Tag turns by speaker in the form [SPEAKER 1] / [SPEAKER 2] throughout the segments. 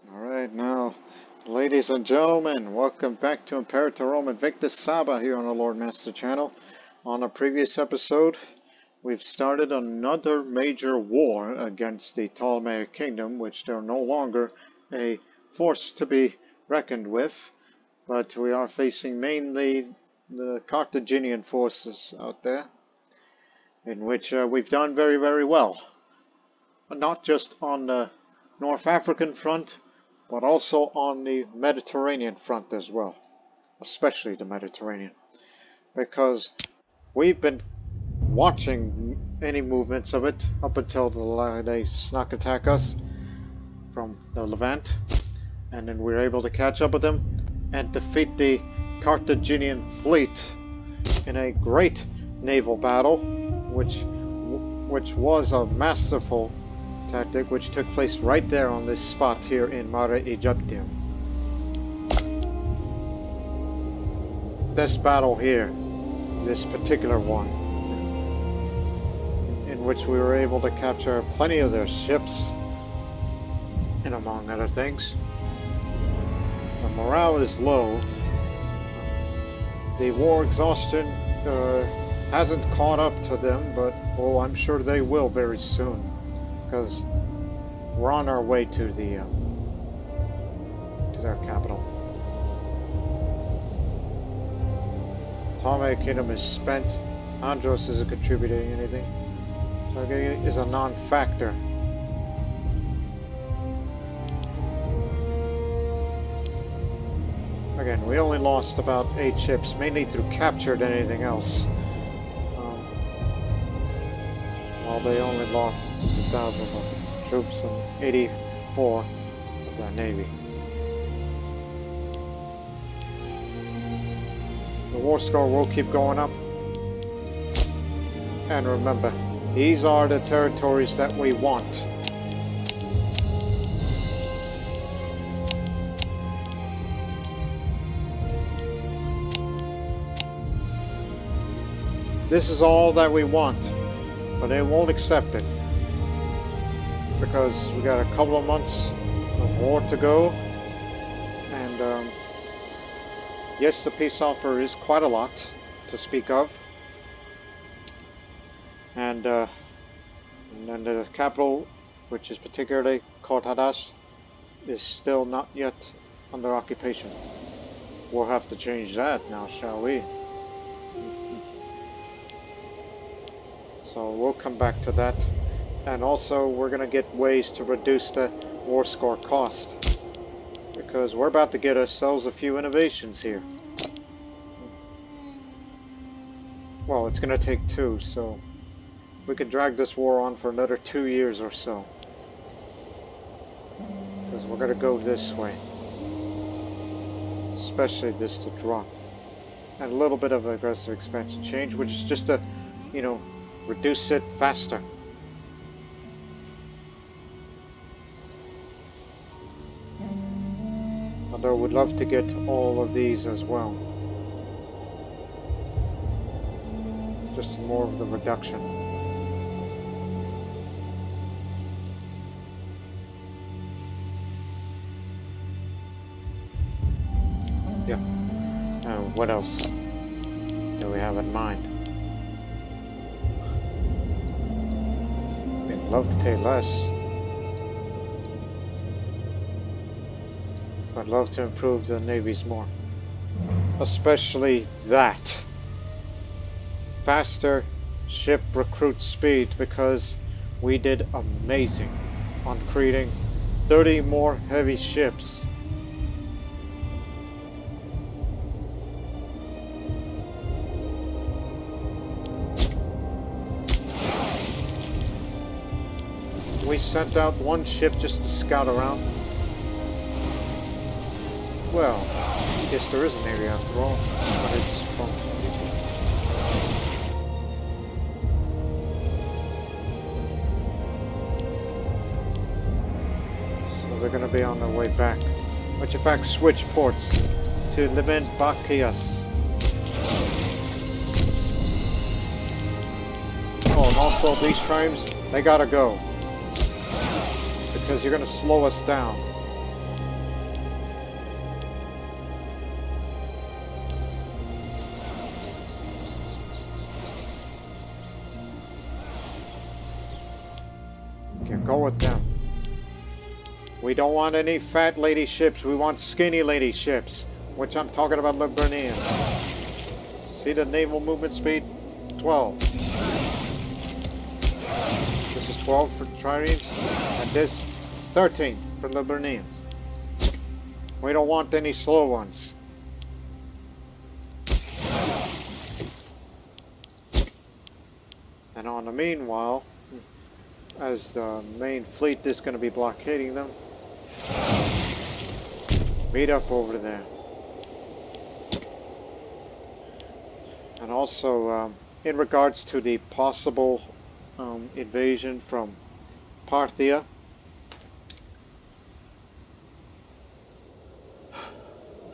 [SPEAKER 1] Alright, now, ladies and gentlemen, welcome back to Imperator Invictus Saba here on the Lord Master channel. On a previous episode, we've started another major war against the Ptolemaic Kingdom, which they're no longer a force to be reckoned with, but we are facing mainly the Carthaginian forces out there, in which we've done very, very well. Not just on the North African front, but also on the Mediterranean front as well, especially the Mediterranean, because we've been watching any movements of it up until they snuck attack us from the Levant, and then we were able to catch up with them and defeat the Carthaginian fleet in a great naval battle, which was a masterful tactic, which took place right there on this spot here in Mare Egyptium. This battle here, this particular one, in which we were able to capture plenty of their ships, and among other things. The morale is low. The war exhaustion hasn't caught up to them, but oh, I'm sure they will very soon, because we're on our way to their capital. Ptolemaic Kingdom is spent. Andros isn't contributing anything. Target is a non-factor. Again, we only lost about 8 ships, mainly through capture than anything else. While they only lost 2,000 of troops and 84 of that navy. The war score will keep going up. And remember, these are the territories that we want. This is all that we want. But they won't accept it, because we got a couple of months of war to go, and yes, the peace offer is quite a lot to speak of, and then the capital, which is particularly Carthage, is still not yet under occupation. We'll have to change that now, shall we? So we'll come back to that, and also we're gonna get ways to reduce the war score cost, because we're about to get ourselves a few innovations here. Well, it's gonna take 2, so we could drag this war on for another 2 years or so, because we're gonna go this way, especially this to drop, and a little bit of aggressive expansion change, which is just a, you know, reduce it faster. Although we'd love to get all of these as well. Just more of the reduction. Yeah. What else do we have in mind? Love to pay less. I'd love to improve the navies more. Especially that. Faster ship recruit speed, because we did amazing on creating 30 more heavy ships. We sent out 1 ship just to scout around. Well, I guess there is a navy after all, but it's from Egypt. So they're going to be on their way back, which in fact switch ports to Levant Bakias. Oh, and also these triumphs, they gotta go. because you're going to slow us down. Okay, go with them. We don't want any fat lady ships. We want skinny lady ships, which I'm talking about Liburnians. See the naval movement speed? 12. This is 12 for Triremes, and this 13 for Liburnians. We don't want any slow ones. And on the meanwhile, as the main fleet is going to be blockading them, meet up over there. And also, in regards to the possible invasion from Parthia,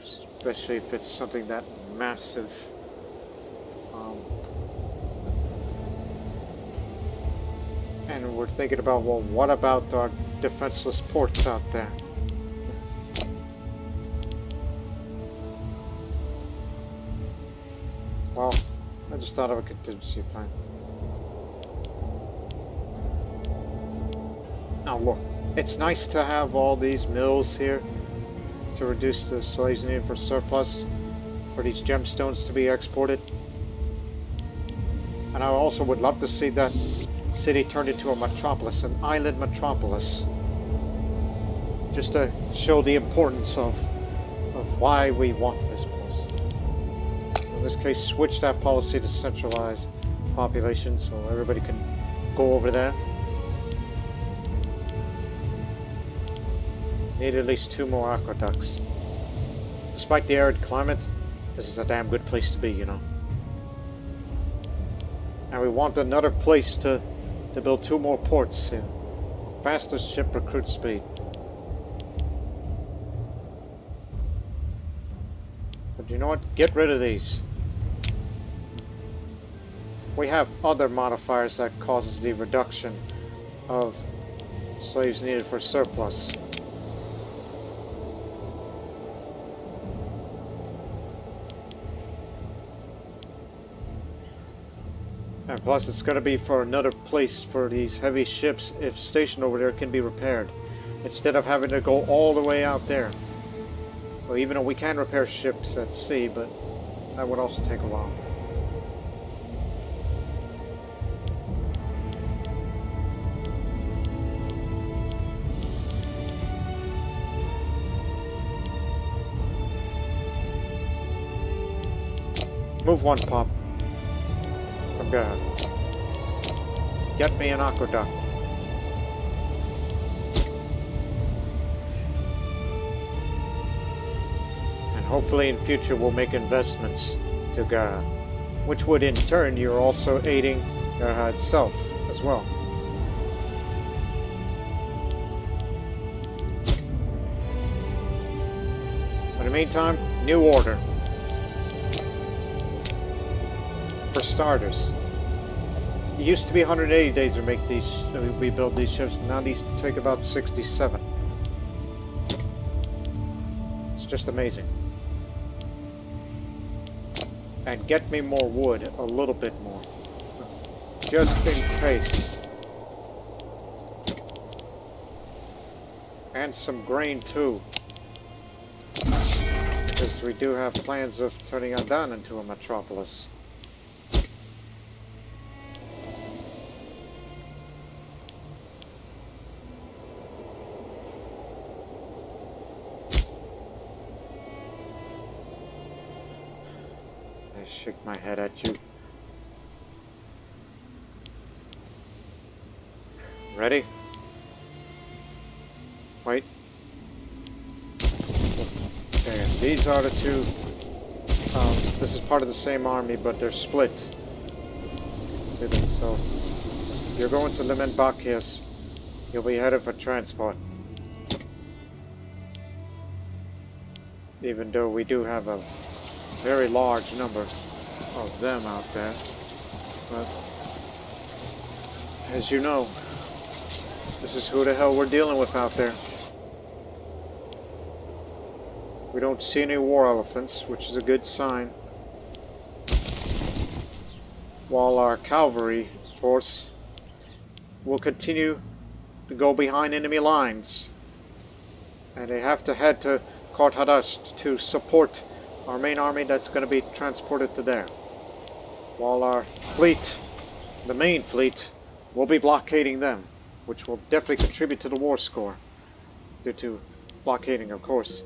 [SPEAKER 1] especially if it's something that massive, and we're thinking about, well, what about our defenseless ports out there? Well, I just thought of a contingency plan. Now look, it's nice to have all these mills here to reduce the slaves needed for surplus, for these gemstones to be exported. And I also would love to see that city turned into a metropolis, an island metropolis. Just to show the importance of why we want this place. In this case, switch that policy to centralized population so everybody can go over there. Need at least 2 more aqueducts. Despite the arid climate, this is a damn good place to be, you know. And we want another place to build 2 more ports here. Faster ship recruit speed. But you know what? Get rid of these. We have other modifiers that causes the reduction of slaves needed for surplus. And plus it's going to be for another place for these heavy ships, if stationed over there, can be repaired. Instead of having to go all the way out there. Well, even though we can repair ships at sea, but that would also take a while. Move one, Pop. From there. Get me an aqueduct. And hopefully in future we'll make investments to Gara, which would in turn, you're also aiding Gara itself as well. In the meantime, new order. For starters, it used to be 180 days to make these, we build these ships. Now these take about 67. It's just amazing. And get me more wood, a little bit more, just in case. And some grain too, because we do have plans of turning Andan into a metropolis. Shake my head at you. Ready? Wait. Okay, these are the 2. This is part of the same army, but they're split. So, you're going to Limen-Bakias. You'll be headed for transport. Even though we do have a very large number of them out there, but as you know, This is who the hell we're dealing with out there. We don't see any war elephants, which is a good sign. While our cavalry force will continue to go behind enemy lines. And they have to head to Carthage to support our main army that's going to be transported to there. While our fleet, the main fleet, will be blockading them, which will definitely contribute to the war score. Due to blockading, of course.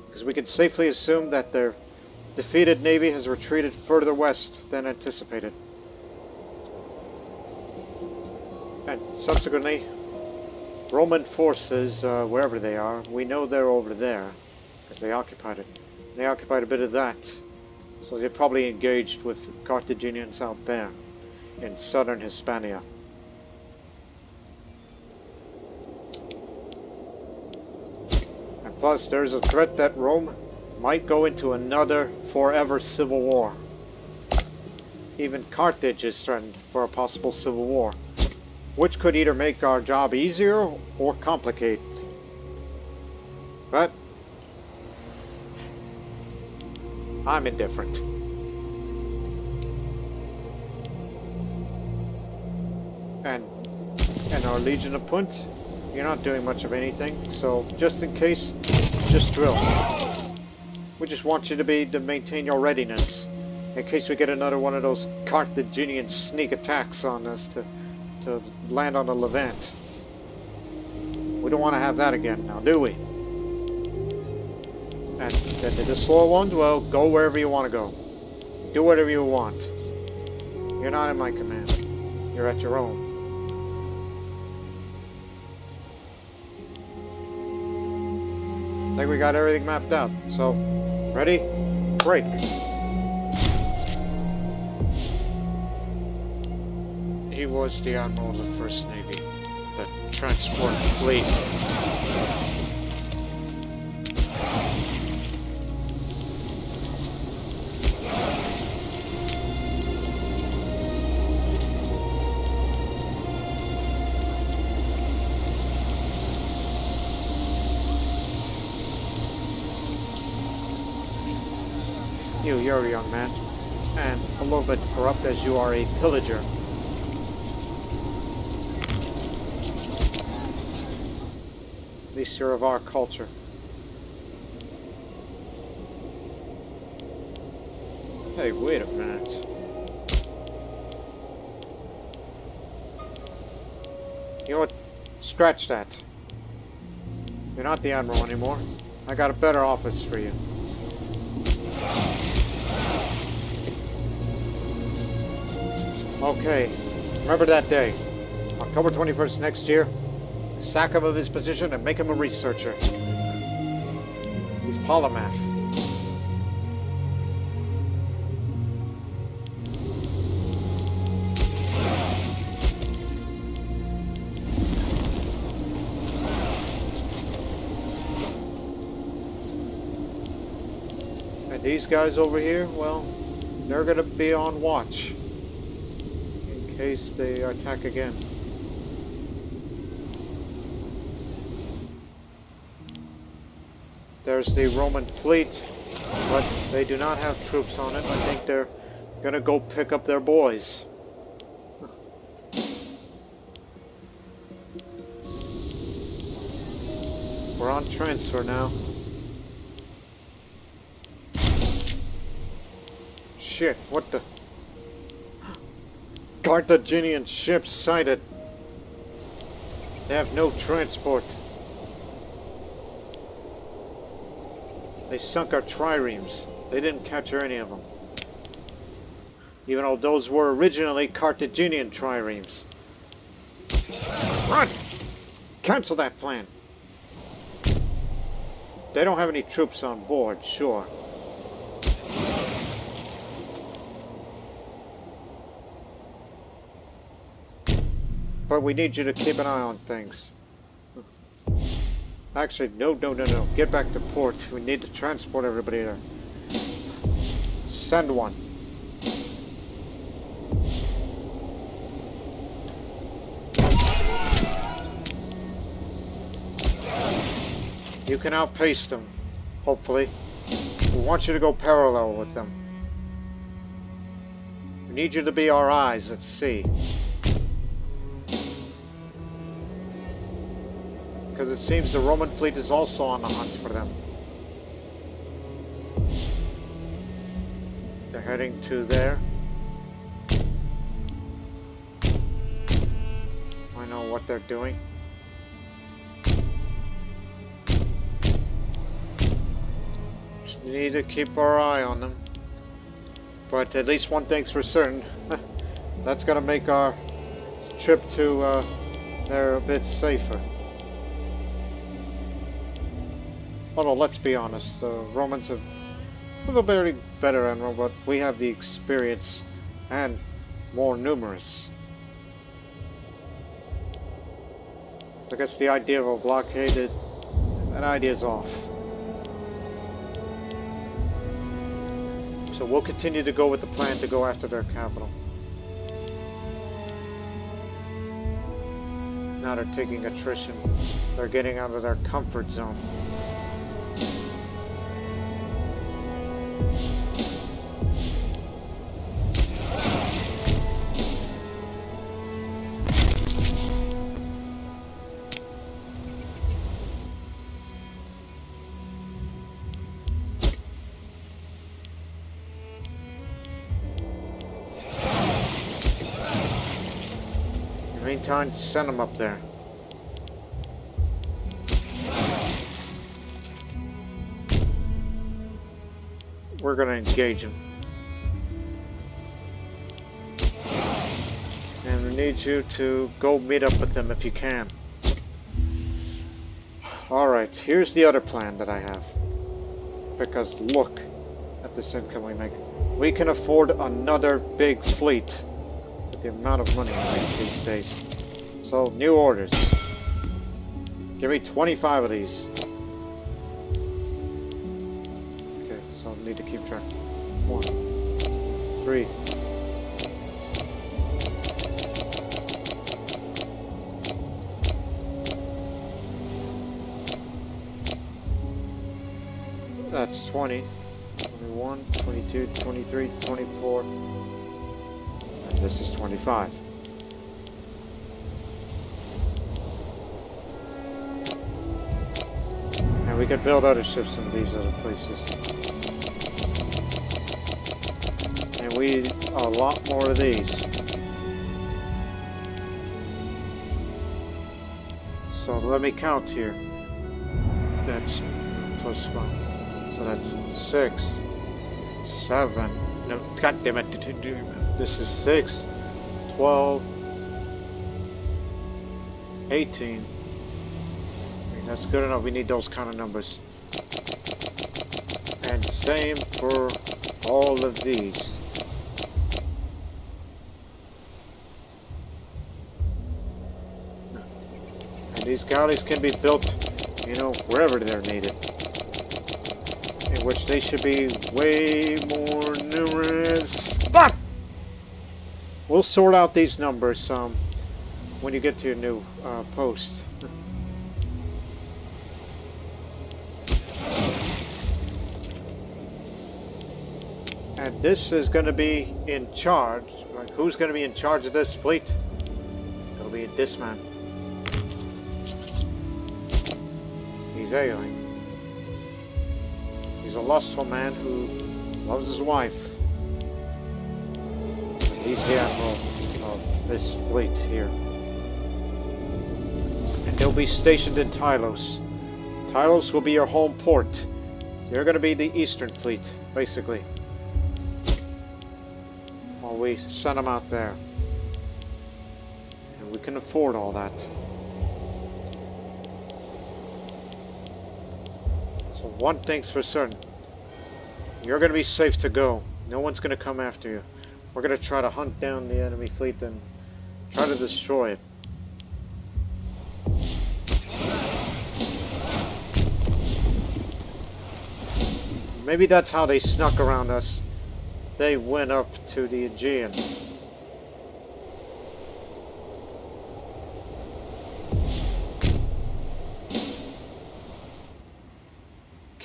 [SPEAKER 1] Because we can safely assume that their defeated navy has retreated further west than anticipated. And subsequently, Roman forces, wherever they are, we know they're over there, because they occupied it. And they occupied a bit of that. So they probably engaged with Carthaginians out there, in southern Hispania. And plus, there's a threat that Rome might go into another forever civil war. Even Carthage is threatened for a possible civil war, which could either make our job easier or complicate. But I'm indifferent. And our Legion of Punt, you're not doing much of anything, so just in case, just drill. We just want you to maintain your readiness in case we get another one of those Carthaginian sneak attacks on us to land on the Levant. We don't want to have that again now, do we? And the slow ones, well, go wherever you want to go. Do whatever you want. You're not in my command. You're at your own. I think we got everything mapped out. So, ready? Break. He was the Admiral of the First Navy, the transport fleet. You're a young man, and a little bit corrupt as you are a pillager. At least you're of our culture. Hey, wait a minute. You know what? Scratch that. You're not the Admiral anymore. I got a better office for you. Okay, remember that day, October 21st next year. Sack him of his position and make him a researcher. He's polymath. And these guys over here, well, they're gonna be on watch in case they attack again. There's the Roman fleet, but they do not have troops on it. I think they're gonna go pick up their boys. We're on transfer now. Shit, what the? Carthaginian ships sighted. They have no transport. They sunk our triremes. They didn't capture any of them. Even though those were originally Carthaginian triremes. Run! Cancel that plan. They don't have any troops on board, sure. But we need you to keep an eye on things. Actually, no. Get back to port. We need to transport everybody there. Send one. You can outpace them, hopefully. We want you to go parallel with them. We need you to be our eyes at sea. Because it seems the Roman fleet is also on the hunt for them. They're heading to there. I know what they're doing. We need to keep our eye on them. But at least one thing's for certain. That's gonna make our trip to there a bit safer. Although, let's be honest, the Romans have a little bit better admiral, but we have the experience and more numerous. I guess the idea of a blockade, that idea is off. So we'll continue to go with the plan to go after their capital. Now they're taking attrition. They're getting out of their comfort zone. Meantime, send them up there. We're gonna engage them. And we need you to go meet up with them if you can. Alright, here's the other plan that I have. Because look at this income we make. We can afford another big fleet. The amount of money I make these days. So, new orders. Give me 25 of these. Okay, so I need to keep track. 1, 3. That's 20. 21, 22, 23, 24. This is 25. And we could build other ships in these other places. And we need a lot more of these. So let me count here. That's plus 5. So that's 6, 7. No, God damn it. This is 6, 12, 18. I mean, that's good enough. We need those kind of numbers. And same for all of these. And these galleys can be built, you know, wherever they're needed. In which they should be way more numerous. But we'll sort out these numbers when you get to your new post. And this is going to be in charge. Like, who's going to be in charge of this fleet? It'll be this man. He's ailing. He's a lustful man who loves his wife. He's the admiral of this fleet here. And they'll be stationed in Tylos. Tylos will be your home port. You're going to be the Eastern Fleet, basically. While we send them out there. And we can afford all that. So one thing's for certain. You're going to be safe to go. No one's going to come after you. We're going to try to hunt down the enemy fleet and try to destroy it. Maybe that's how they snuck around us. They went up to the Aegean.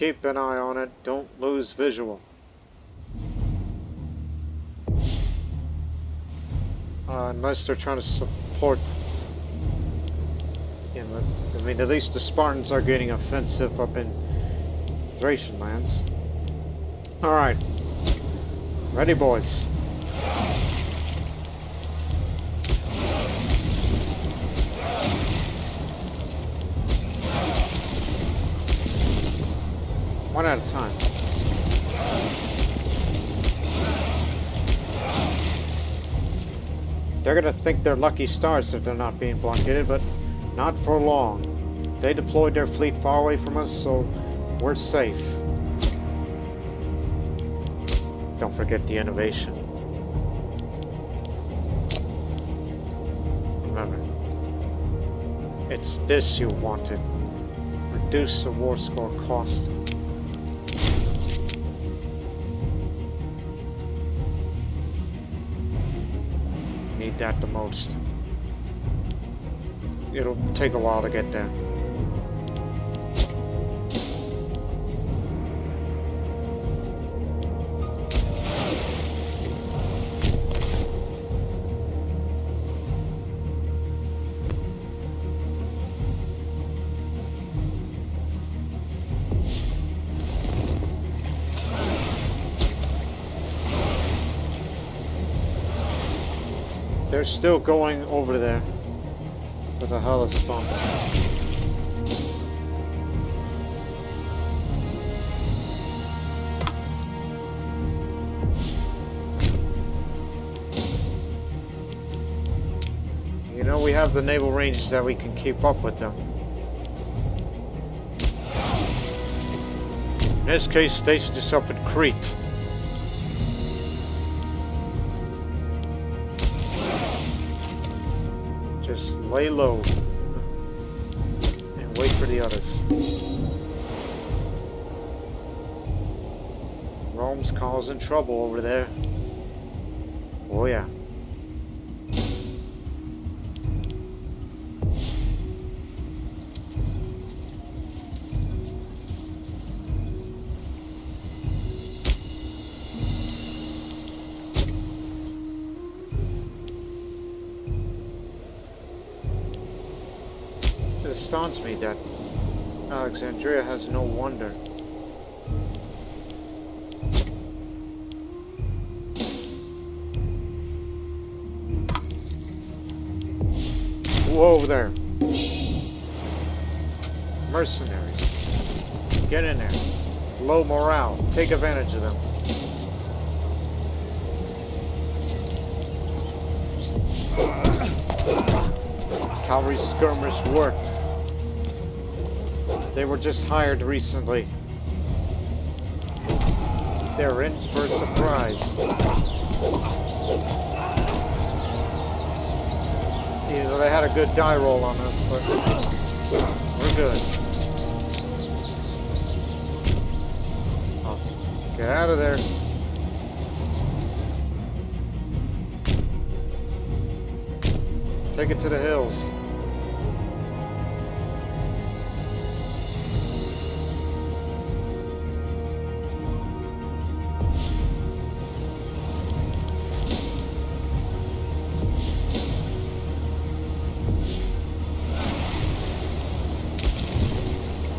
[SPEAKER 1] keep an eye on it. Don't lose visual. Unless they're trying to support. I mean, at least the Spartans are getting offensive up in Thracian lands. Alright. Ready, boys. One at a time. They're gonna think they're lucky stars that they're not being blockaded, but not for long. They deployed their fleet far away from us, so we're safe. Don't forget the innovation. Remember, it's this you wanted. Reduce the war score cost. Need that the most. It'll take a while to get there. They're still going over there to the Hellespont. You know, we have the naval range that we can keep up with them. In this case, station yourself at Crete. Just lay low and wait for the others. Rome's causing trouble over there. Oh yeah. It astounds me that Alexandria has no wonder. Whoa there. Mercenaries. Get in there. Low morale. Take advantage of them. Cavalry skirmish worked. They were just hired recently. They're in for a surprise. You know, they had a good die roll on us, but we're good. Oh, get out of there. Take it to the hills.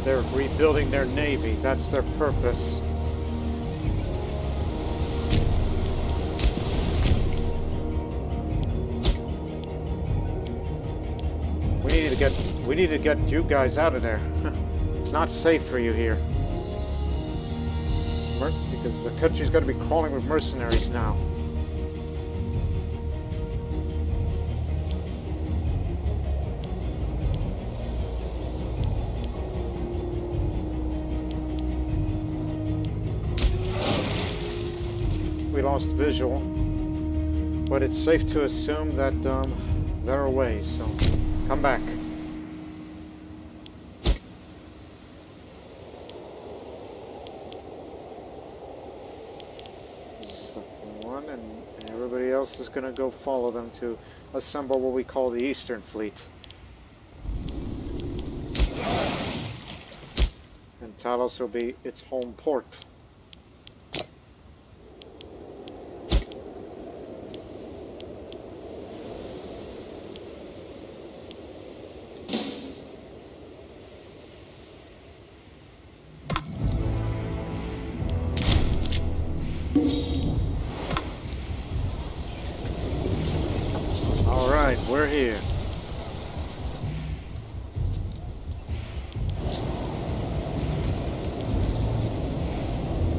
[SPEAKER 1] They're rebuilding their navy. That's their purpose. We need to get you guys out of there. It's not safe for you here. Because the country's got to be crawling with mercenaries now. We lost visual, but it's safe to assume that they're away, so come back. And everybody else is going to go follow them to assemble what we call the Eastern Fleet. And Talos will be its home port. Alright, we're here.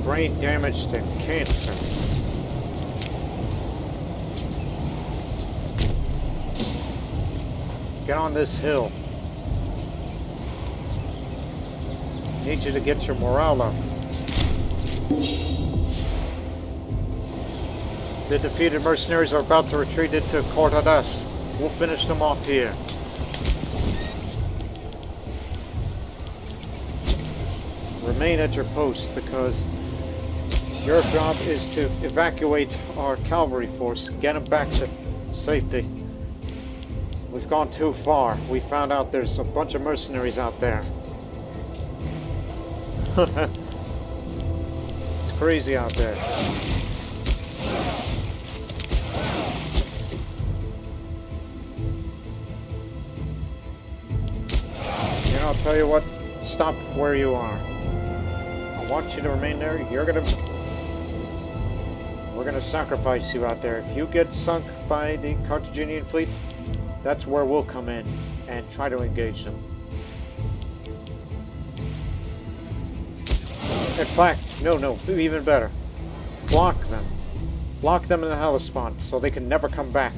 [SPEAKER 1] Brain damaged and cancers. Get on this hill. Need you to get your morale up. The defeated mercenaries are about to retreat into Carthage. We'll finish them off here. Remain at your post because your job is to evacuate our cavalry force, get them back to safety. We've gone too far. We found out there's a bunch of mercenaries out there. It's crazy out there. And I'll tell you what, stop where you are. I want you to remain there. We're gonna sacrifice you out there. If you get sunk by the Carthaginian fleet, that's where we'll come in and try to engage them. In fact, no, even better. Block them. Block them in the Hellespont so they can never come back.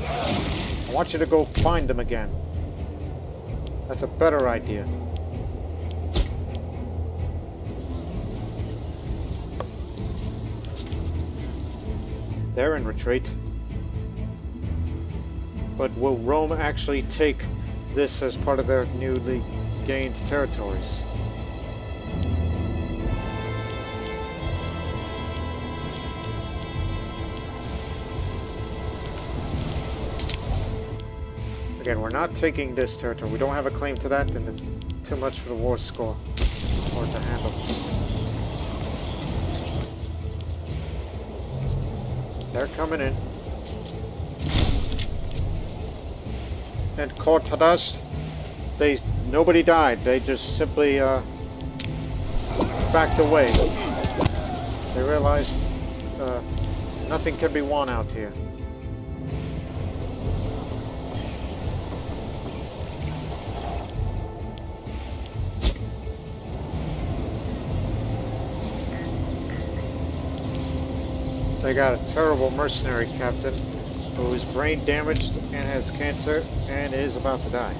[SPEAKER 1] I want you to go find them again. That's a better idea. They're in retreat. But will Rome actually take this as part of their newly gained territories? Again, we're not taking this territory. We don't have a claim to that, and it's too much for the war score or to handle. They're coming in. And Carthage, nobody died. They just simply backed away. They realized nothing can be won out here. They got a terrible mercenary captain who is brain damaged and has cancer and is about to die.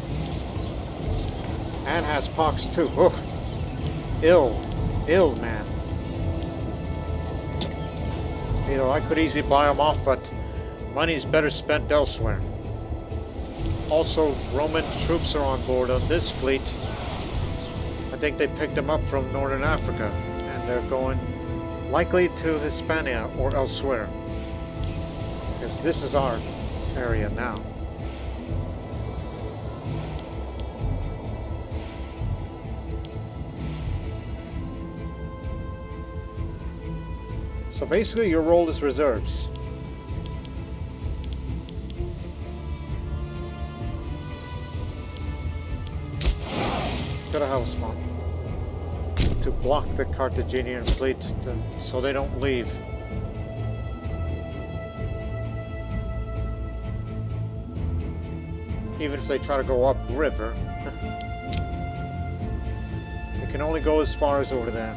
[SPEAKER 1] And has pox too. Oh, ill man. You know, I could easily buy him off, but money's better spent elsewhere. Also, Roman troops are on board on this fleet. I think they picked them up from Northern Africa, and they're going likely to Hispania or elsewhere. Because this is our area now. So basically your role is reserves. Go to Hellespont to block the Carthaginian fleet so they don't leave. Even if they try to go upriver, it can only go as far as over there.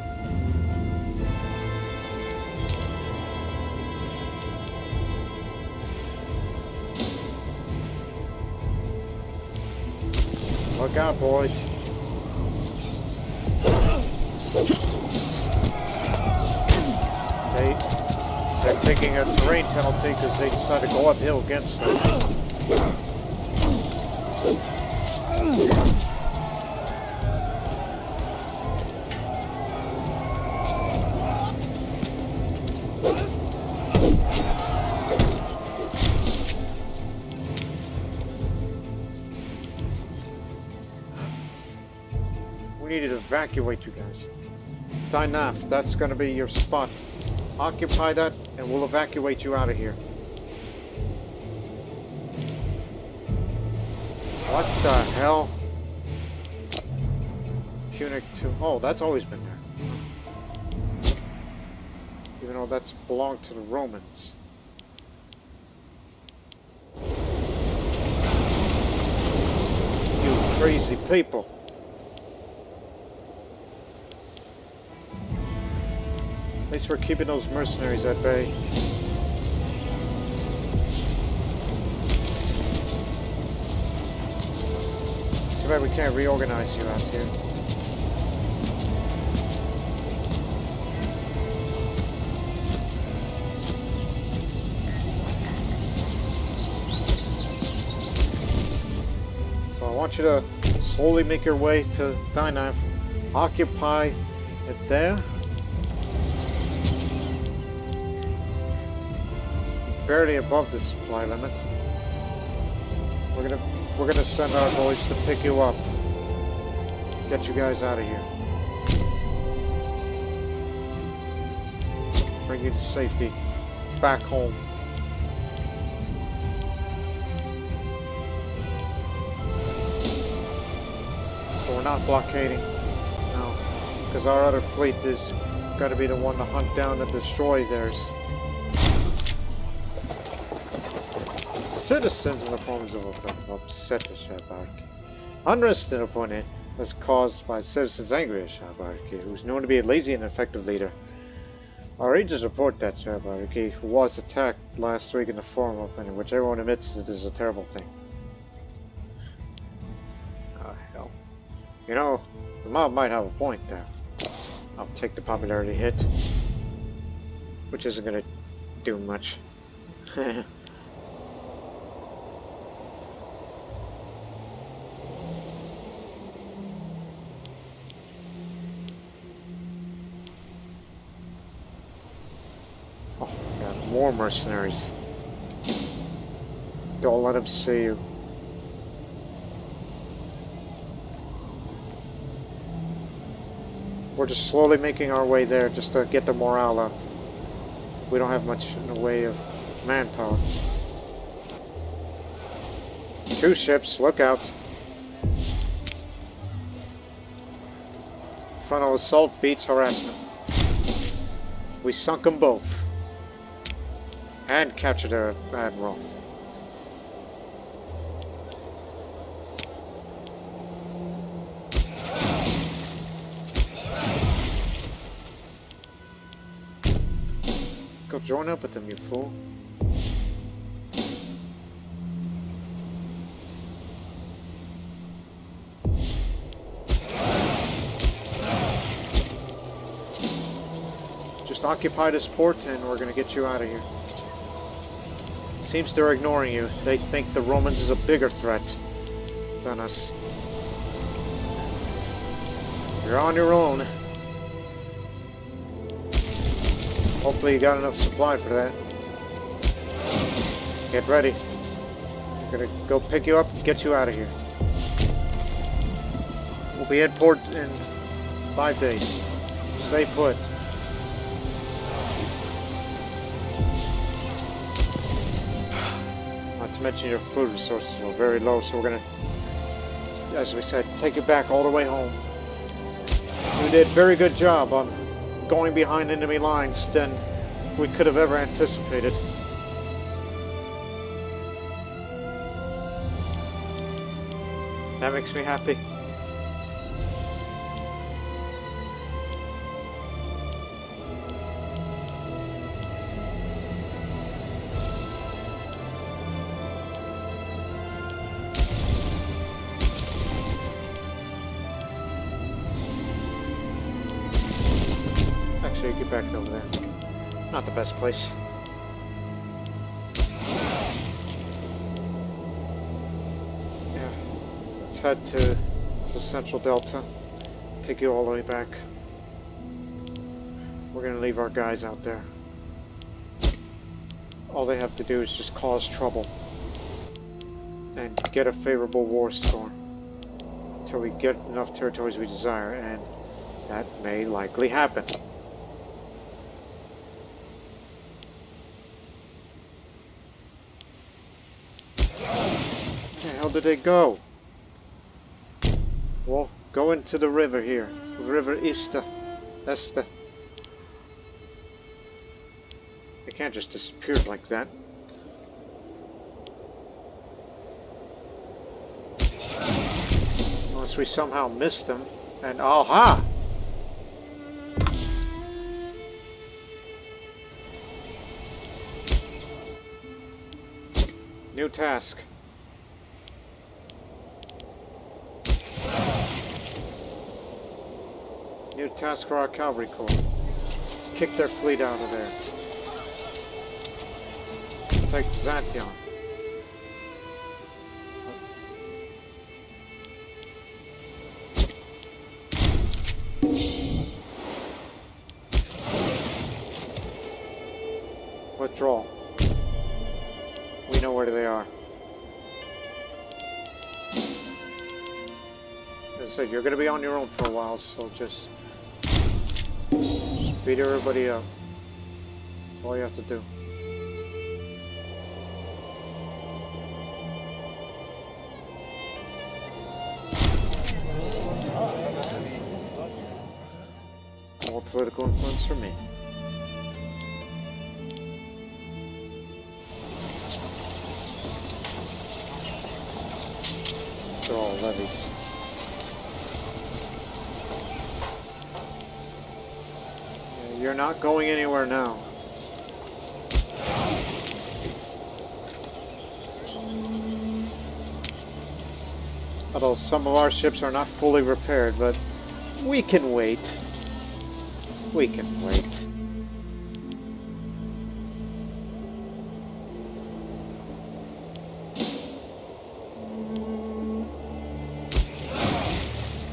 [SPEAKER 1] Look out, boys. They're taking a terrain penalty because they decided to go uphill against us. We need to evacuate you guys. Dynaf, that's going to be your spot. Occupy that, and we'll evacuate you out of here. What the hell? Punic 2. Oh, that's always been there. Even though that's belonged to the Romans. You crazy people. At least we're keeping those mercenaries at bay. Too bad we can't reorganize you out here. So I want you to slowly make your way to Dynaf. Occupy it there. Barely above the supply limit. We're gonna send our boys to pick you up. Get you guys out of here. Bring you to safety. Back home. So we're not blockading. No. Because our other fleet is gotta be the one to hunt down and destroy theirs. Citizens in the forms of upset the Shabarki. Unrest in opponent is caused by citizens angry at Shabarki, who's known to be a lazy and effective leader. Our agents report that Shabarki was attacked last week in the forum opening, which everyone admits that is a terrible thing. Ah, hell. You know, the mob might have a point there. I'll take the popularity hit, which isn't gonna do much. More mercenaries. Don't let them see you. We're just slowly making our way there just to get the morale up. We don't have much in the way of manpower. 2 ships, look out. Frontal assault beats harassment. We sunk them both. And captured their admiral. Go join up with them, you fool. Just occupy this port and we're gonna get you out of here. Seems they're ignoring you. They think the Romans is a bigger threat than us. You're on your own. Hopefully you got enough supply for that. Get ready. We're gonna go pick you up and get you out of here. We'll be at port in 5 days. Stay put. Not to mention your food resources were very low, so we're gonna, as we said, take it back all the way home. You did a very good job on going behind enemy lines than we could have ever anticipated. That makes me happy. Actually, get back over there. Not the best place. Yeah, let's head to Central Delta. Take you all the way back. We're gonna leave our guys out there. All they have to do is just cause trouble and get a favorable war score. till we get enough territories we desire, and that may likely happen. Where the hell did they go? Well, go into the river here. The river Este. They can't just disappear like that. Unless we somehow missed them. And aha! New task. New task for our cavalry corps. Kick their fleet out of there. Take Byzantium. Withdraw. We know where they are. As I said, you're going to be on your own for a while, so just beat everybody up. That's all you have to do. More political influence for me. They're all levies. Yeah, you're not going anywhere now. Although some of our ships are not fully repaired, but we can wait. We can wait.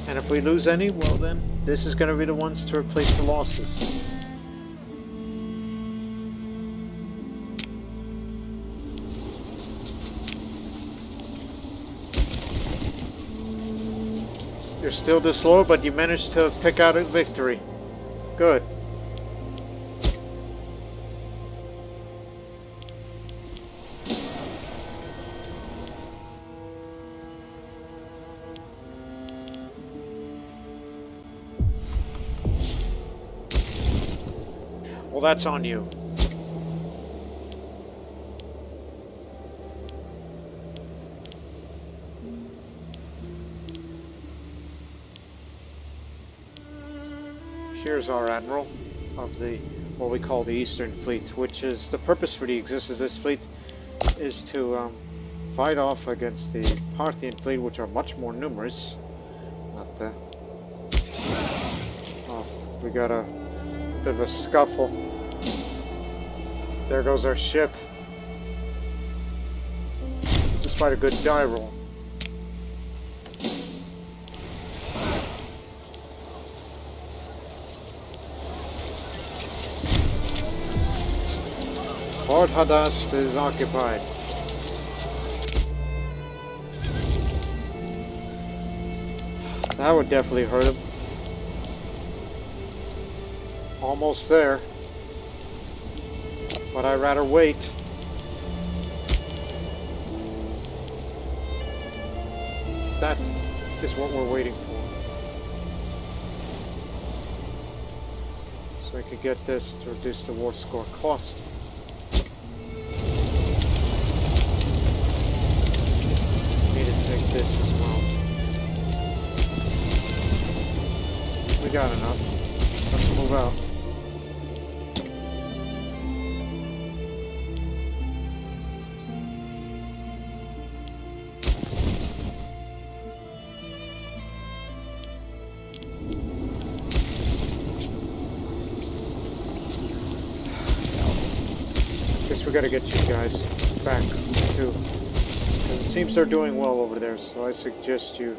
[SPEAKER 1] And if we lose any, well then, this is going to be the ones to replace the losses. You're still disloyal, but you managed to pick out a victory. Good. Well, that's on you. Here's our admiral of the what we call the Eastern Fleet, which is the purpose for the existence of this fleet is to fight off against the Parthian fleet, which are much more numerous. Oh, we got a bit of a scuffle. There goes our ship. Despite a good die roll. Fort Hadast is occupied. That would definitely hurt him. Almost there. But I'd rather wait. That is what we're waiting for. So we could get this to reduce the war score cost. Need to take this as well. We got enough. Let's move out. We gotta get you guys back too. It seems they're doing well over there, so I suggest you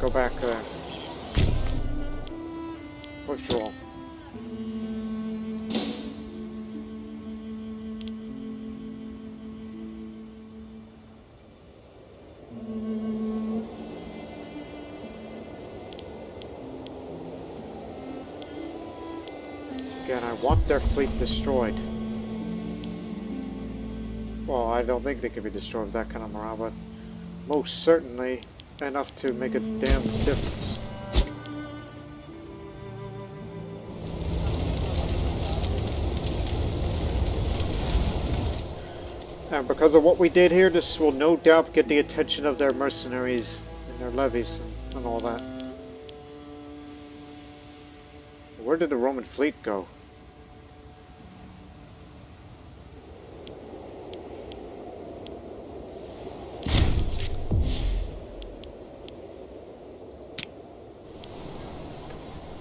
[SPEAKER 1] go back there. Withdraw. Again, I want their fleet destroyed. Well, I don't think they can be destroyed with that kind of morale, but most certainly enough to make a damn difference. And because of what we did here, this will no doubt get the attention of their mercenaries and their levies and all that. Where did the Roman fleet go?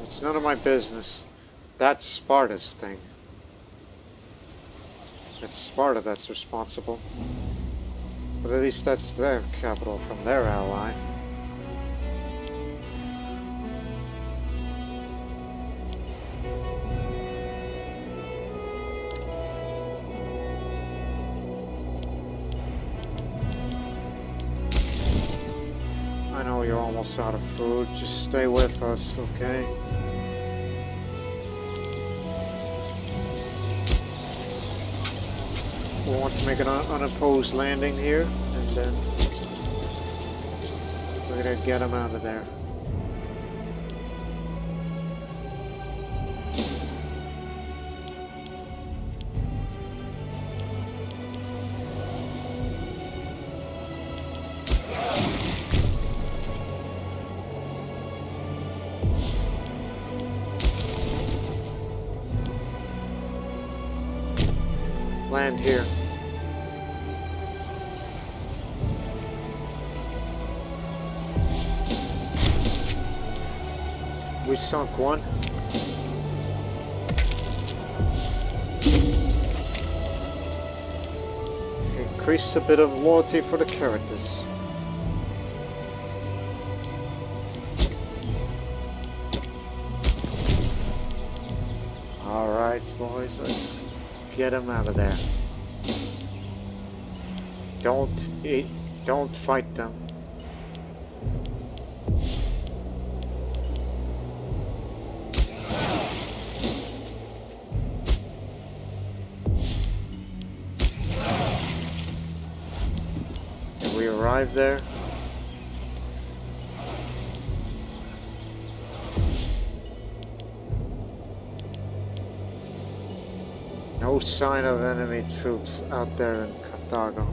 [SPEAKER 1] It's none of my business. That's Sparta's thing. It's Sparta that's responsible. But at least that's their capital from their ally. I know you're almost out of food. Just stay with us, okay? We want to make an unopposed landing here, and then we're gonna get them out of there. Land here. We sunk one. Increase a bit of loyalty for the characters. Alright, boys, let's get them out of there. Don't fight them. We arrive there. No sign of enemy troops out there in Carthage.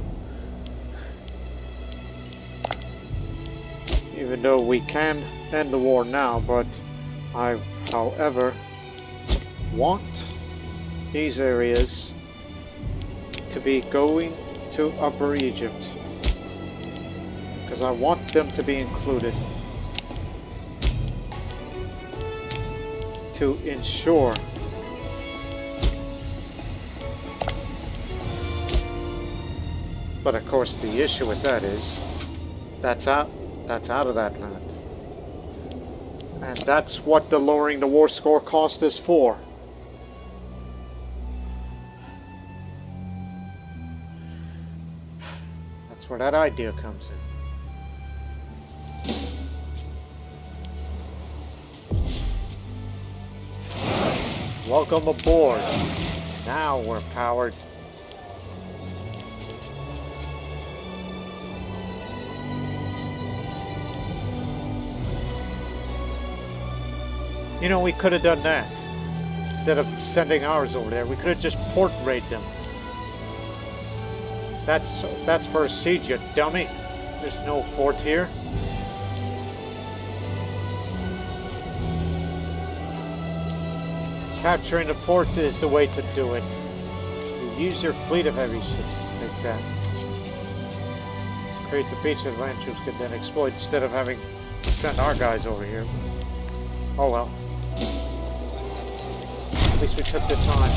[SPEAKER 1] Even though we can end the war now, but I, however, want these areas to be going to Upper Egypt. Because I want them to be included to ensure but of course the issue with that is that's out of that land, and that's what the lowering the war score cost is for. That's where that idea comes in. Welcome aboard. Now we're powered. You know, we could have done that. Instead of sending ours over there, we could have just port raid them. That's for a siege, you dummy. There's no fort here. Capturing the port is the way to do it. You use your fleet of heavy ships to take that. Creates a beach that land troops could then exploit instead of having to send our guys over here. Oh well. At least we took the time.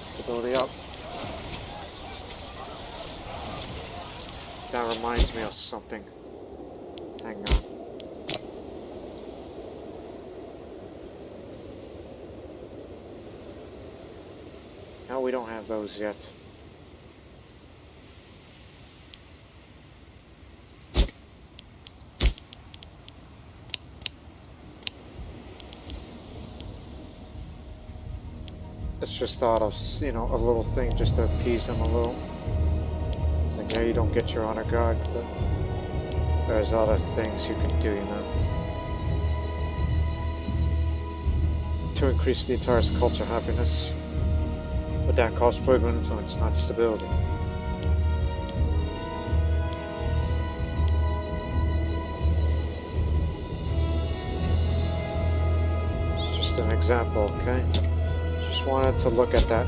[SPEAKER 1] Stability up. That reminds me of something. Hang on. No, we don't have those yet. It's just thought of, you know, a little thing just to appease them a little. It's like, yeah, you don't get your honor guard, but there's other things you can do, you know, to increase the entire culture happiness. But that costs political influence, not stability. It's just an example, okay? Just wanted to look at that.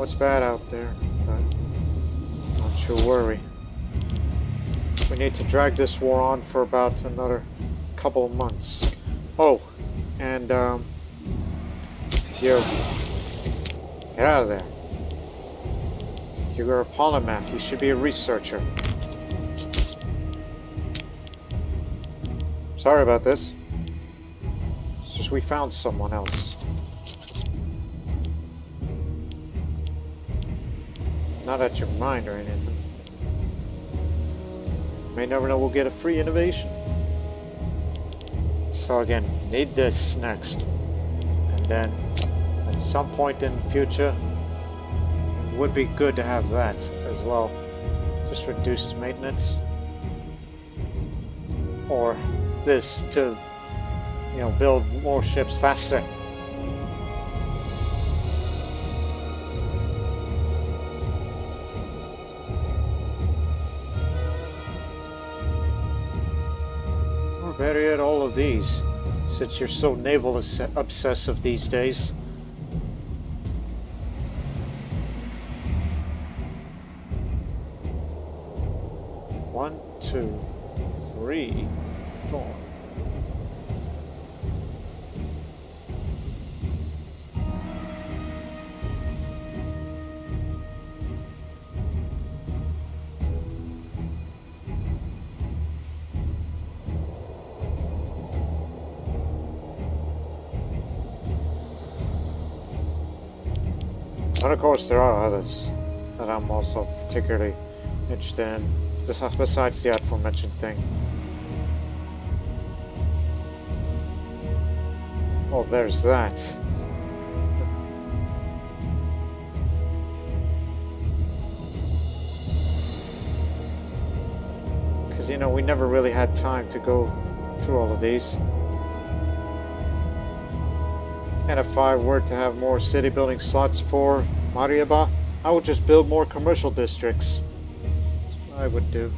[SPEAKER 1] It's bad out there, but don't you worry. We need to drag this war on for about another couple of months. Oh, and you get out of there. You're a polymath. You should be a researcher. Sorry about this. It's just we found someone else. Not at your mind or anything. May never know, we'll get a free innovation. So again, need this next. And then at some point in the future, it would be good to have that as well. Just reduced maintenance. Or this to, you know, build more ships faster. Better yet, all of these, since you're so naval obsessive these days. One, two, three, four. And of course there are others that I'm also particularly interested in, besides the aforementioned thing. Oh, there's that. Because, you know, we never really had time to go through all of these. And if I were to have more city building slots for Mariaba, I would just build more commercial districts. That's what I would do.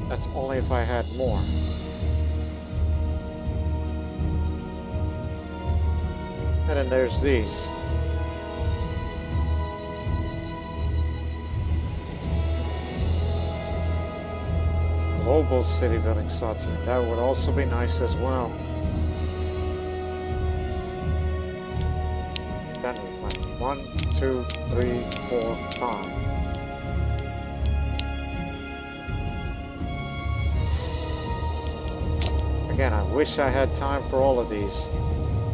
[SPEAKER 1] That's only if I had more. And then there's these. Global city building slots, I mean, that would also be nice as well. Then we plan 1, 2, 3, 4, 5. Again, I wish I had time for all of these,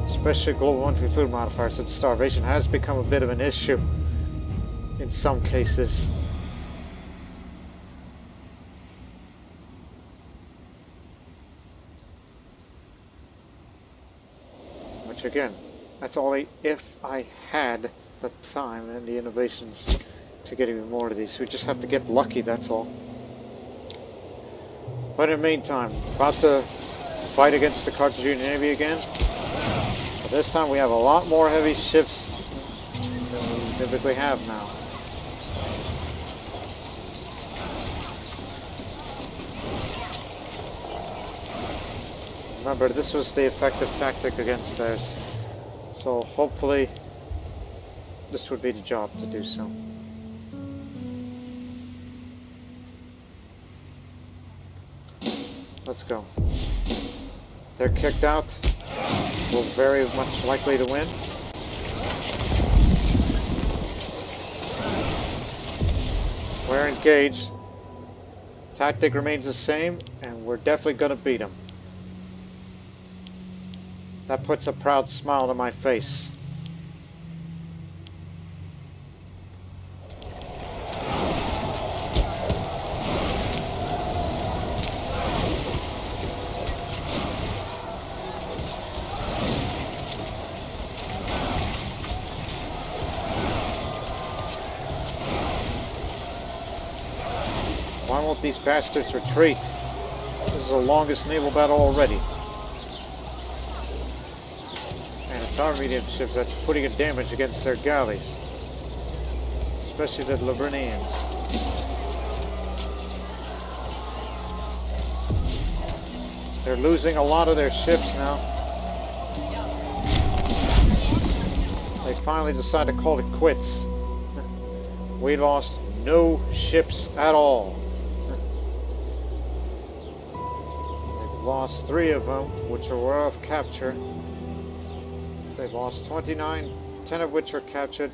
[SPEAKER 1] especially global monthly food modifier, since starvation has become a bit of an issue in some cases. Which again, that's only if I had the time and the innovations to get even more of these. We just have to get lucky, that's all. But in the meantime, about to fight against the Carthaginian Navy again. But this time we have a lot more heavy ships than we typically have now. Remember, this was the effective tactic against theirs, so hopefully this would be the job to do so. Let's go. They're kicked out. We're very much likely to win. We're engaged. Tactic remains the same, and we're definitely going to beat them. That puts a proud smile on my face. Why won't these bastards retreat? This is the longest naval battle already. And it's our medium ships that's putting a damage against their galleys. Especially the Liburnians. They're losing a lot of their ships now. They finally decided to call it quits. We lost no ships at all. Lost 3 of them, which are worthy of capture. They've lost 29, 10 of which are captured,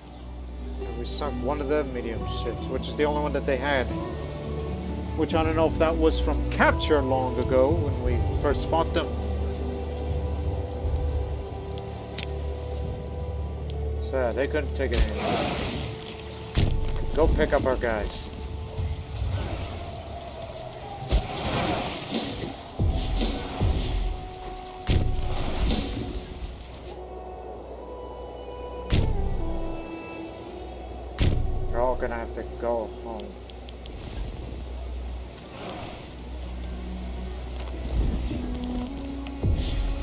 [SPEAKER 1] and we sunk 1 of their medium ships, which is the only one that they had. Which I don't know if that was from capture long ago when we first fought them. Sad, they couldn't take it anymore. Go pick up our guys. Gonna have to go home.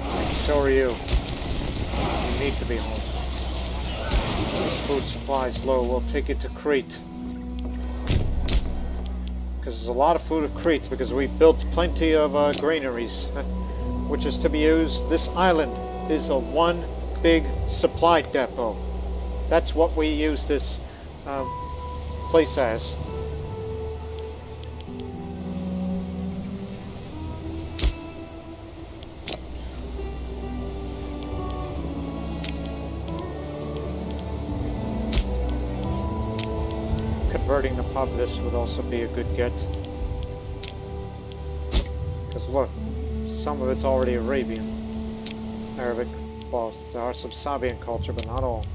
[SPEAKER 1] And so are you. You need to be home. Food supplies low. We'll take it to Crete. Because there's a lot of food at Crete because we built plenty of granaries, which is to be used. This island is a one big supply depot. That's what we use this place as. Converting the populace would also be a good get. Because look, some of it's already Arabian, Arabic. Well, there are some Sabian culture, but not all.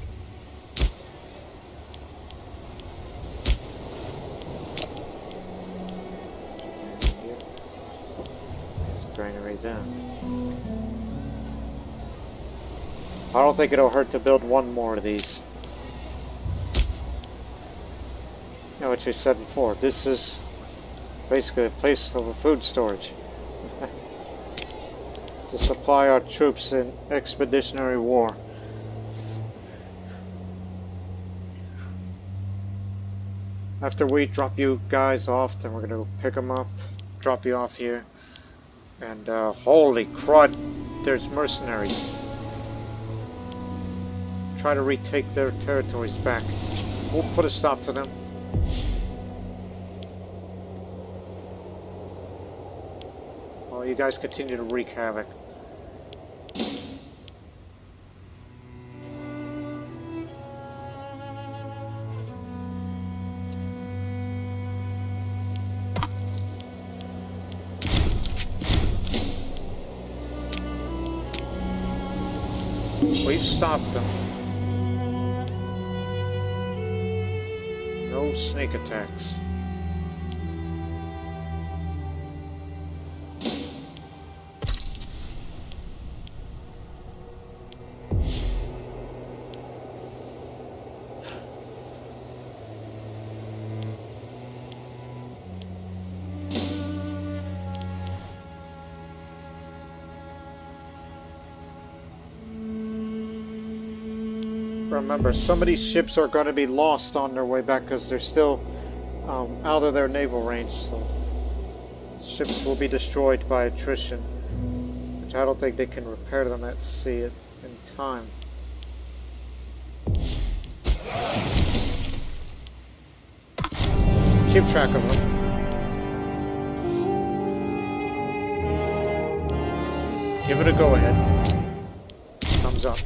[SPEAKER 1] Granary down. I don't think it'll hurt to build 1 more of these. You know what you said before, this is basically a place of a food storage. To supply our troops in expeditionary war. After we drop you guys off, then we're going to pick them up, drop you off here. And holy crud, there's mercenaries. Try to retake their territories back. We'll put a stop to them. Well, you guys continue to wreak havoc. We've stopped them. No sneak attacks. Remember, some of these ships are going to be lost on their way back because they're still out of their naval range. So ships will be destroyed by attrition, which I don't think they can repair them at sea in time. Keep track of them. Give it a go-ahead. Thumbs up.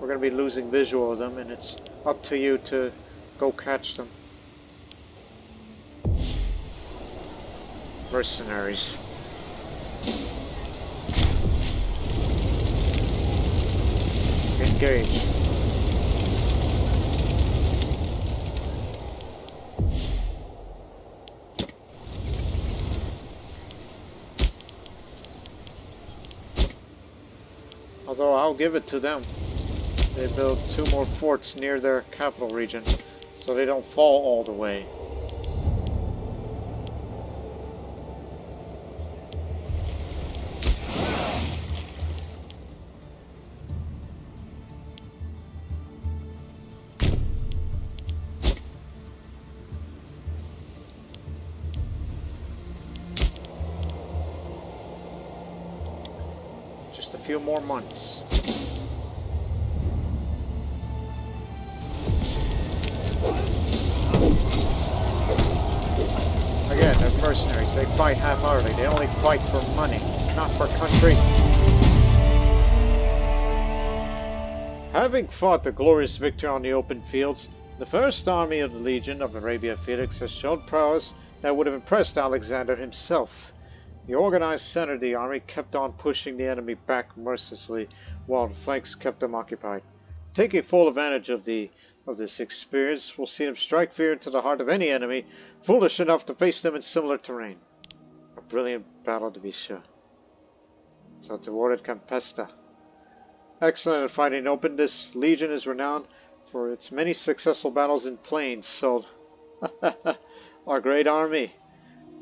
[SPEAKER 1] we're going to be losing visual of them, and it's up to you to go catch them. Mercenaries. Engage. Although I'll give it to them. They built 2 more forts near their capital region, so they don't fall all the way. Just a few more months. Again, they're mercenaries. They fight half-heartedly. They only fight for money, not for country. Having fought the glorious victory on the open fields, the first army of the Legion of Arabia Felix has shown prowess that would have impressed Alexander himself. The organized center of the army kept on pushing the enemy back mercilessly, while the flanks kept them occupied. Taking full advantage of this experience will see them strike fear into the heart of any enemy foolish enough to face them in similar terrain. A brilliant battle, to be sure. So toward Campesta. Excellent at fighting open, this legion is renowned for its many successful battles in plains. So, our great army.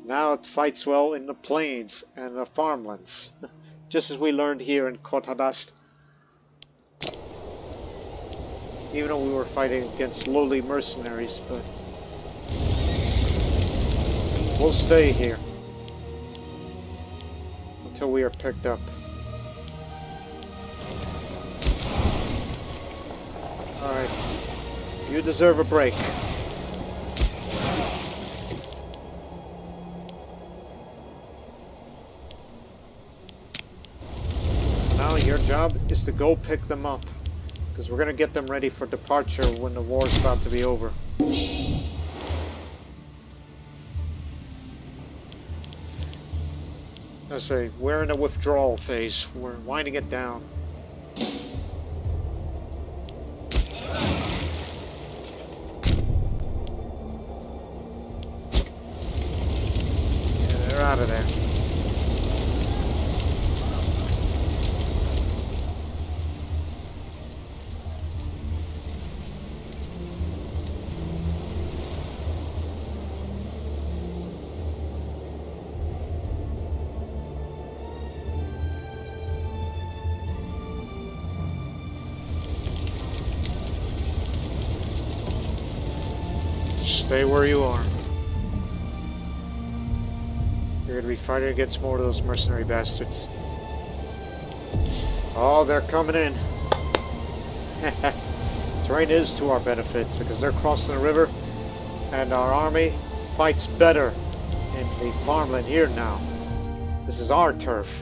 [SPEAKER 1] Now it fights well in the plains and the farmlands, just as we learned here in Carthage. Even though we were fighting against lowly mercenaries, but we'll stay here until we are picked up. Alright, you deserve a break. Now your job is to go pick them up, because we're going to get them ready for departure when the war is about to be over. I say, we're in a withdrawal phase. We're winding it down. Yeah, they're out of there. Stay where you are. You're gonna be fighting against more of those mercenary bastards. Oh, they're coming in. Terrain is to our benefit because they're crossing the river and our army fights better in the farmland here now. This is our turf.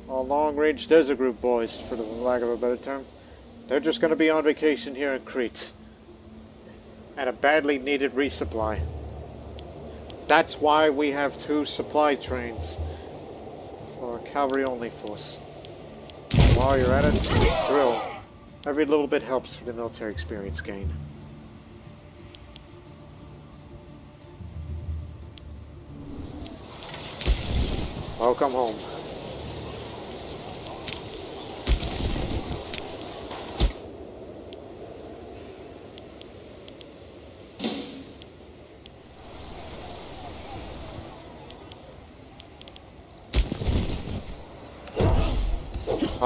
[SPEAKER 1] All long-range desert group boys, for the lack of a better term. They're just going to be on vacation here in Crete. And a badly needed resupply. That's why we have 2 supply trains for a cavalry-only force. While you're at it, drill. Every little bit helps for the military experience gain. Welcome home.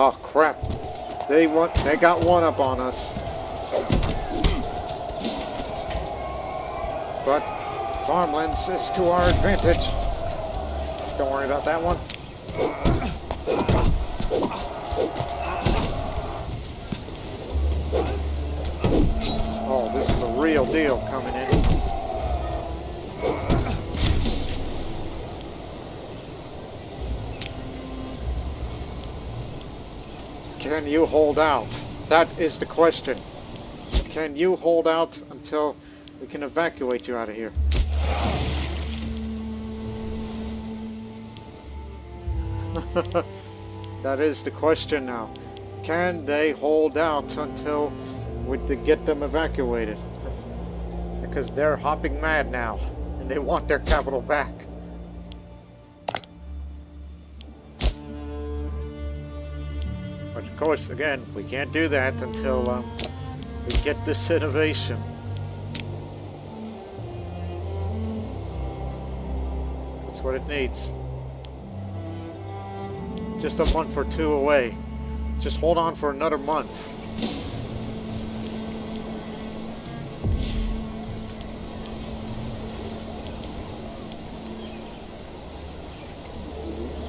[SPEAKER 1] Oh crap. They got one up on us. But farmlands is to our advantage. Don't worry about that one. Oh, this is the real deal coming in. Can you hold out? That is the question. Can you hold out until we can evacuate you out of here? That is the question now. Can they hold out until we get them evacuated? Because they're hopping mad now, and they want their capital back. But of course, again, we can't do that until we get this innovation. That's what it needs. Just a month or two away. Just hold on for another month.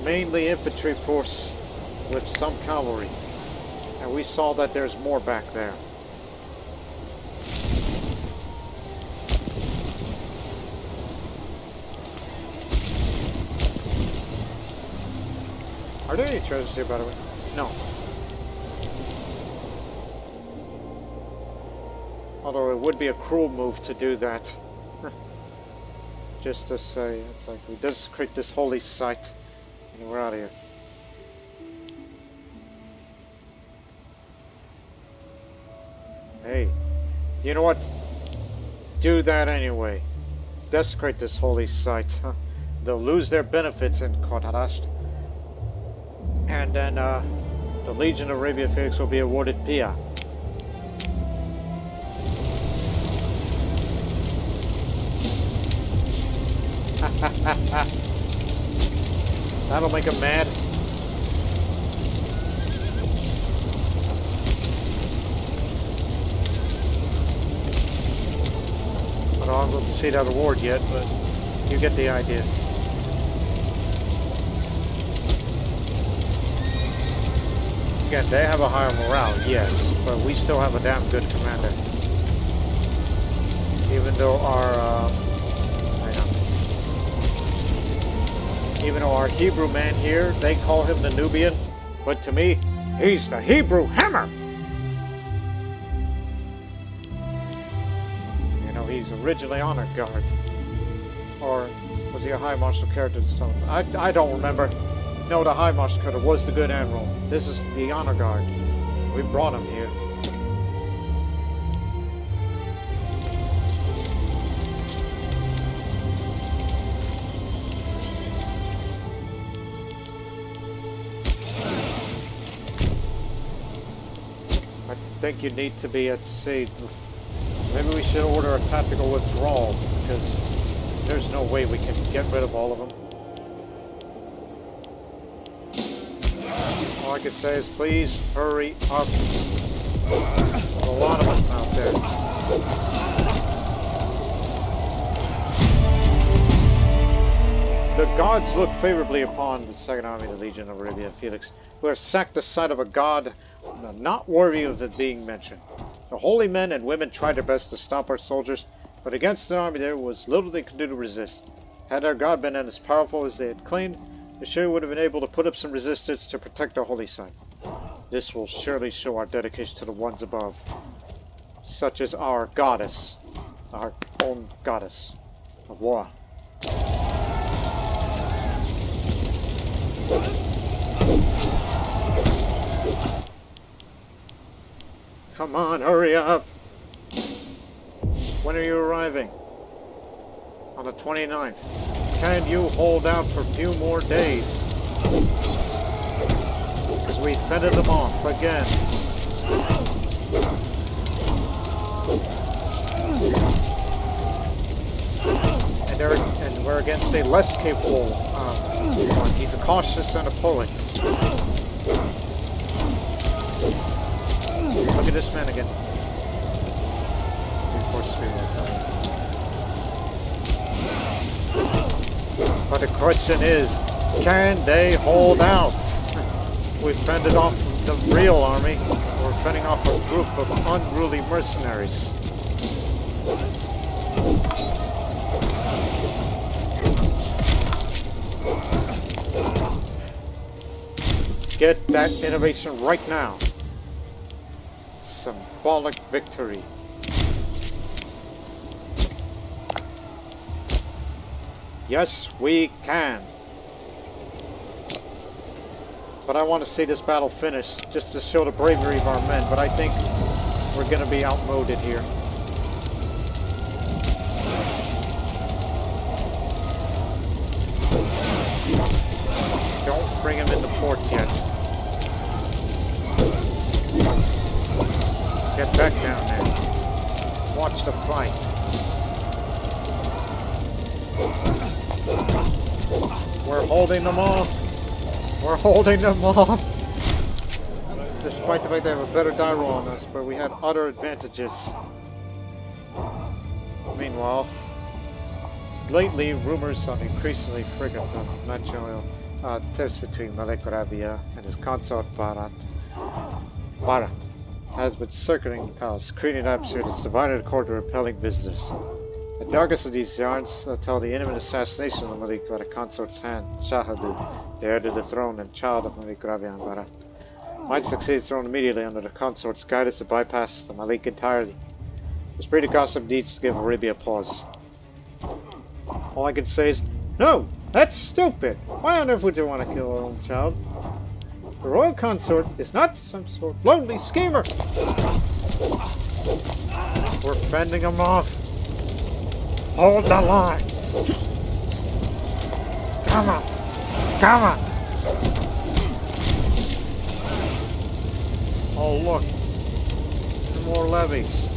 [SPEAKER 1] Mainly infantry force with some cavalry. And we saw that there's more back there. Are there any treasures here, by the way? No. Although it would be a cruel move to do that. Just to say, it's like we desecrate this holy site and we're out of here. Hey, you know what? Do that anyway. Desecrate this holy site. They'll lose their benefits in Carthage. And then the Legion of Arabia Felix will be awarded Pia. That'll make them mad. I don't want to see that award yet, but you get the idea. Again, they have a higher morale, yes, but we still have a damn good commander. Even though our Hebrew man here, they call him the Nubian, but to me, he's the Hebrew hammer. You know, he's originally honor guard, or was he a high marshal character this time? I don't remember. No, the High Marshal Cutter was the good admiral. This is the honor guard. We brought him here. I think you need to be at sea. Maybe we should order a tactical withdrawal, because there's no way we can get rid of all of them. All I could say is please hurry up. There's a lot of them out there. The gods look favorably upon the Second Army of the Legion of Arabia Felix, who have sacked the site of a god not worthy of it being mentioned. The holy men and women tried their best to stop our soldiers, but against the army there was little they could do to resist. Had our god been as powerful as they had claimed, they sure would have been able to put up some resistance to protect our holy site. This will surely show our dedication to the ones above, such as our goddess, our own goddess of war. Come on, hurry up! When are you arriving? On the 29th. Can you hold out for a few more days? Because we fended them off again. And we're against a less capable one. He's a cautious and a poet. Look at this man again. But the question is, can they hold out? We've fended off the real army. We're fending off a group of unruly mercenaries. Get that innovation right now. Symbolic victory. Yes, we can. But I want to see this battle finished, just to show the bravery of our men, but I think we're going to be outmoded here. Don't bring him into port yet. Get back down there. Watch the fight. We're holding them off. We're holding them off. Despite the fact they have a better die roll on us, but we had other advantages. Meanwhile, lately rumors on increasingly frequent matrimonial tips between Malik Rabia and his consort Barat has been circulating the palace, creating an atmosphere that's divided according to repelling visitors. The darkest of these yarns tell the imminent assassination of Malik by the consort's hand, Shahadu, the heir to the throne and child of Malik Rabia and Barat, might succeed thrown immediately under the consort's guidance to bypass the Malik entirely. The spirit of gossip needs to give Arabia pause. All I can say is, no! That's stupid! Why on earth would you want to kill our own child? The royal consort is not some sort of lonely schemer! We're fending him off! Hold the line! Come on! Come on! Oh look! More levies!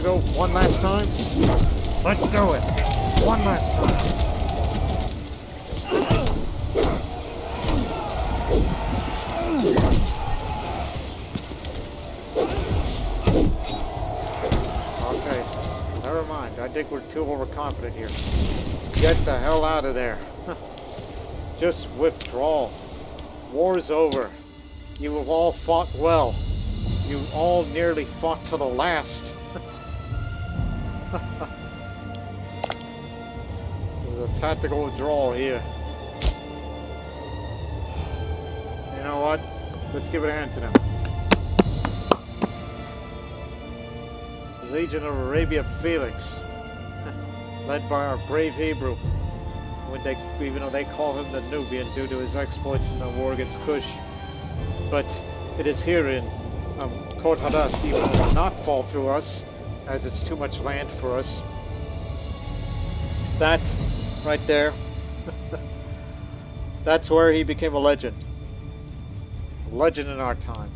[SPEAKER 1] Go one last time? Let's do it! One last time! Okay, never mind. I think we're too overconfident here. Get the hell out of there. Just withdraw. War's over. You have all fought well. You all nearly fought to the last. There's a tactical withdrawal here. You know what? Let's give it a hand to them. The Legion of Arabia Felix, led by our brave Hebrew, even though they call him the Nubian due to his exploits in the war against Kush. But it is here in Kort Hadash, even though it will not fall to us, as it's too much land for us. That right there, that's where he became a legend. A legend in our time.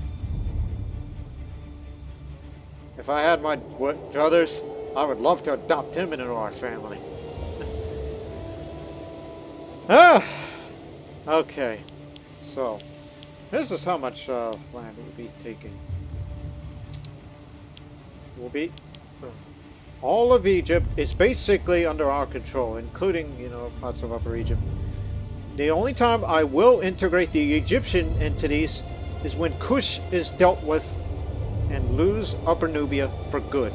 [SPEAKER 1] If I had my brothers, I would love to adopt him into our family. Okay, so this is how much land we'll be taking. All of Egypt is basically under our control, including, you know, parts of Upper Egypt. The only time I will integrate the Egyptian entities is when Kush is dealt with and lose Upper Nubia for good.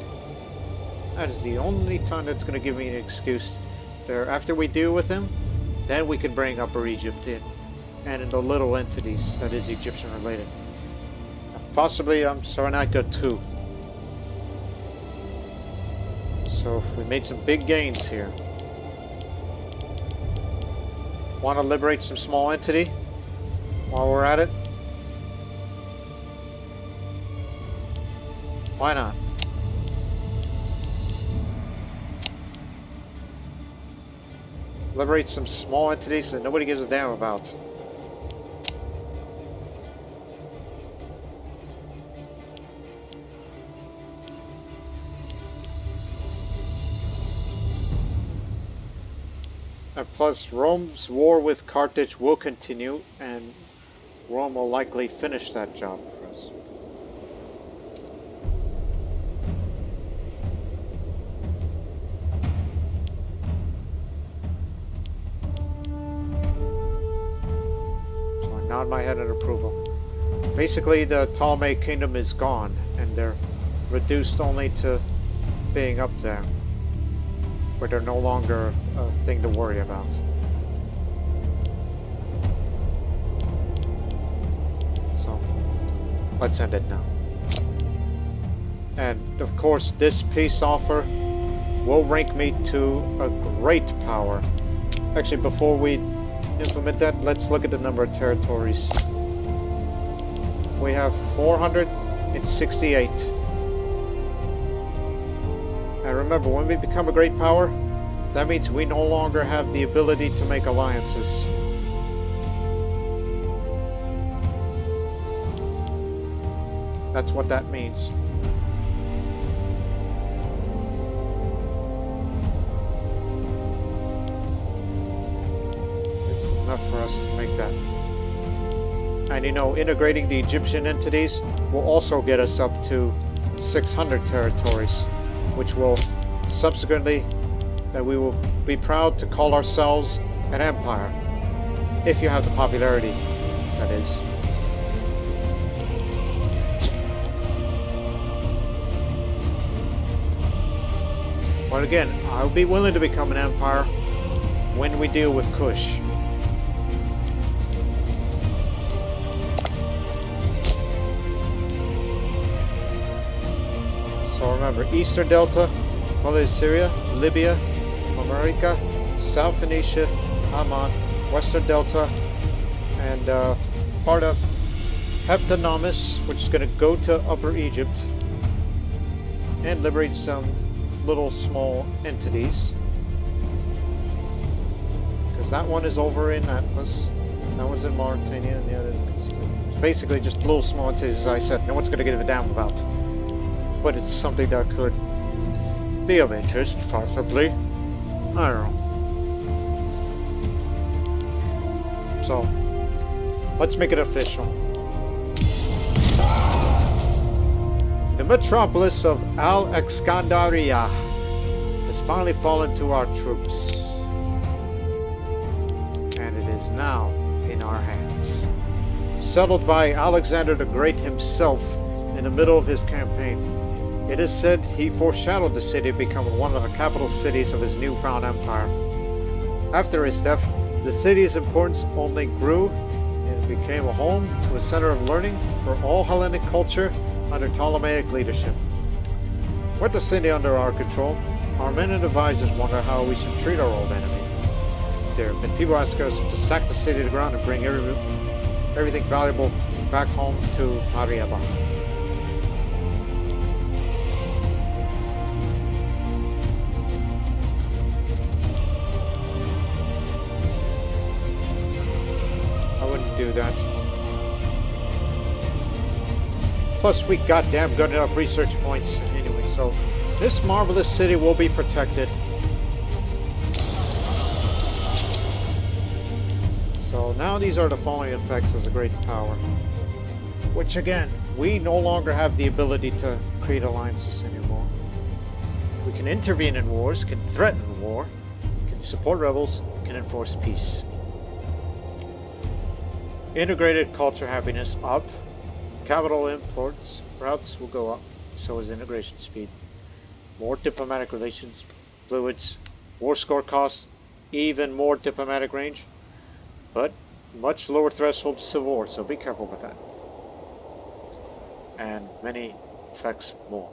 [SPEAKER 1] That is the only time that's going to give me an excuse there. After we deal with him, then we can bring Upper Egypt in, and in the little entities that is Egyptian related. Possibly Cyrenaica too. So we made some big gains here. Want to liberate some small entity while we're at it? Why not? Liberate some small entities that nobody gives a damn about. And plus, Rome's war with Carthage will continue, and Rome will likely finish that job for us. So I nod my head in approval. Basically, the Ptolemaic Kingdom is gone, and they're reduced only to being up there, where they're no longer a thing to worry about. So, let's end it now. And, of course, this peace offer will rank me to a great power. Actually, before we implement that, let's look at the number of territories. We have 468. And remember, when we become a great power, that means we no longer have the ability to make alliances. That's what that means. It's enough for us to make that. And you know, integrating the Egyptian entities will also get us up to 600 territories, which will subsequently, that we will be proud to call ourselves an empire. If you have the popularity, that is. But again, I'll be willing to become an empire when we deal with Kush. So remember, Eastern Delta, Modern Syria, Libya, America, South Phoenicia, Amman, Western Delta, and part of Ptolemaic, which is going to go to Upper Egypt and liberate some little small entities. Because that one is over in Atlas, that one's in Mauritania, and the other is basically just little small entities, as I said. No one's going to give a damn about. But it's something that could be of interest, possibly. I don't know. So, let's make it official. The metropolis of Alexandria has finally fallen to our troops. And it is now in our hands. Settled by Alexander the Great himself in the middle of his campaign. It is said he foreshadowed the city becoming one of the capital cities of his newfound empire. After his death, the city's importance only grew and became a home to a center of learning for all Hellenic culture under Ptolemaic leadership. With the city under our control, our men and advisors wonder how we should treat our old enemy. There have been people asking us to sack the city to the ground and bring everything valuable back home to Mariaba. Do that. Plus, we goddamn got enough research points anyway, so this marvelous city will be protected. So now these are the following effects as a great power. Which again, we no longer have the ability to create alliances anymore. We can intervene in wars, can threaten war, can support rebels, can enforce peace. Integrated culture happiness up. Capital imports routes will go up. So is integration speed. More diplomatic relations, fluids, war score cost, even more diplomatic range, but much lower threshold of civil war. So be careful with that. And many effects more.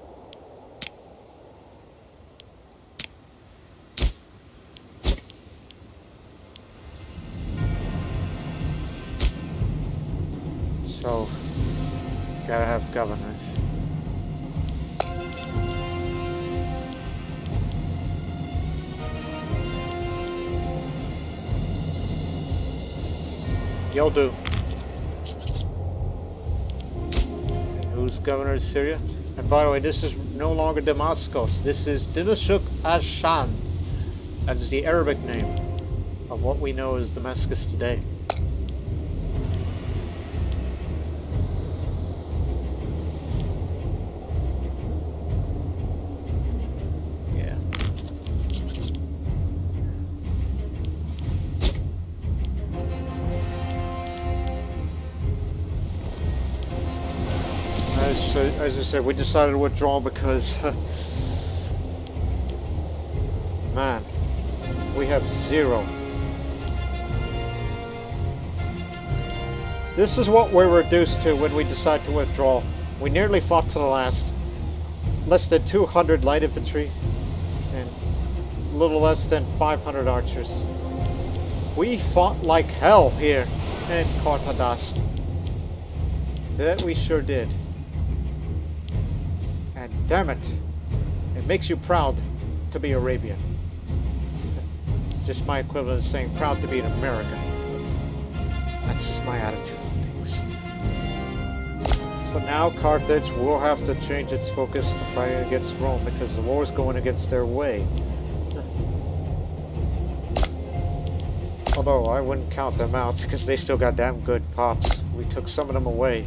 [SPEAKER 1] So, gotta have governors. You'll do. Who's governor of Syria? And by the way, this is no longer Damascus. This is Dimashq Ash-Sham. That's the Arabic name of what we know as Damascus today. course, as I said, we decided to withdraw because, man, we have 0. This is what we're reduced to when we decide to withdraw. We nearly fought to the last. Less than 200 light infantry and a little less than 500 archers. We fought like hell here in Carthage. That we sure did. And damn it, it makes you proud to be Arabian. It's just my equivalent of saying proud to be an American. That's just my attitude on things. So now Carthage will have to change its focus to fight against Rome because the war is going against their way. Although I wouldn't count them out because they still got damn good pops. We took some of them away.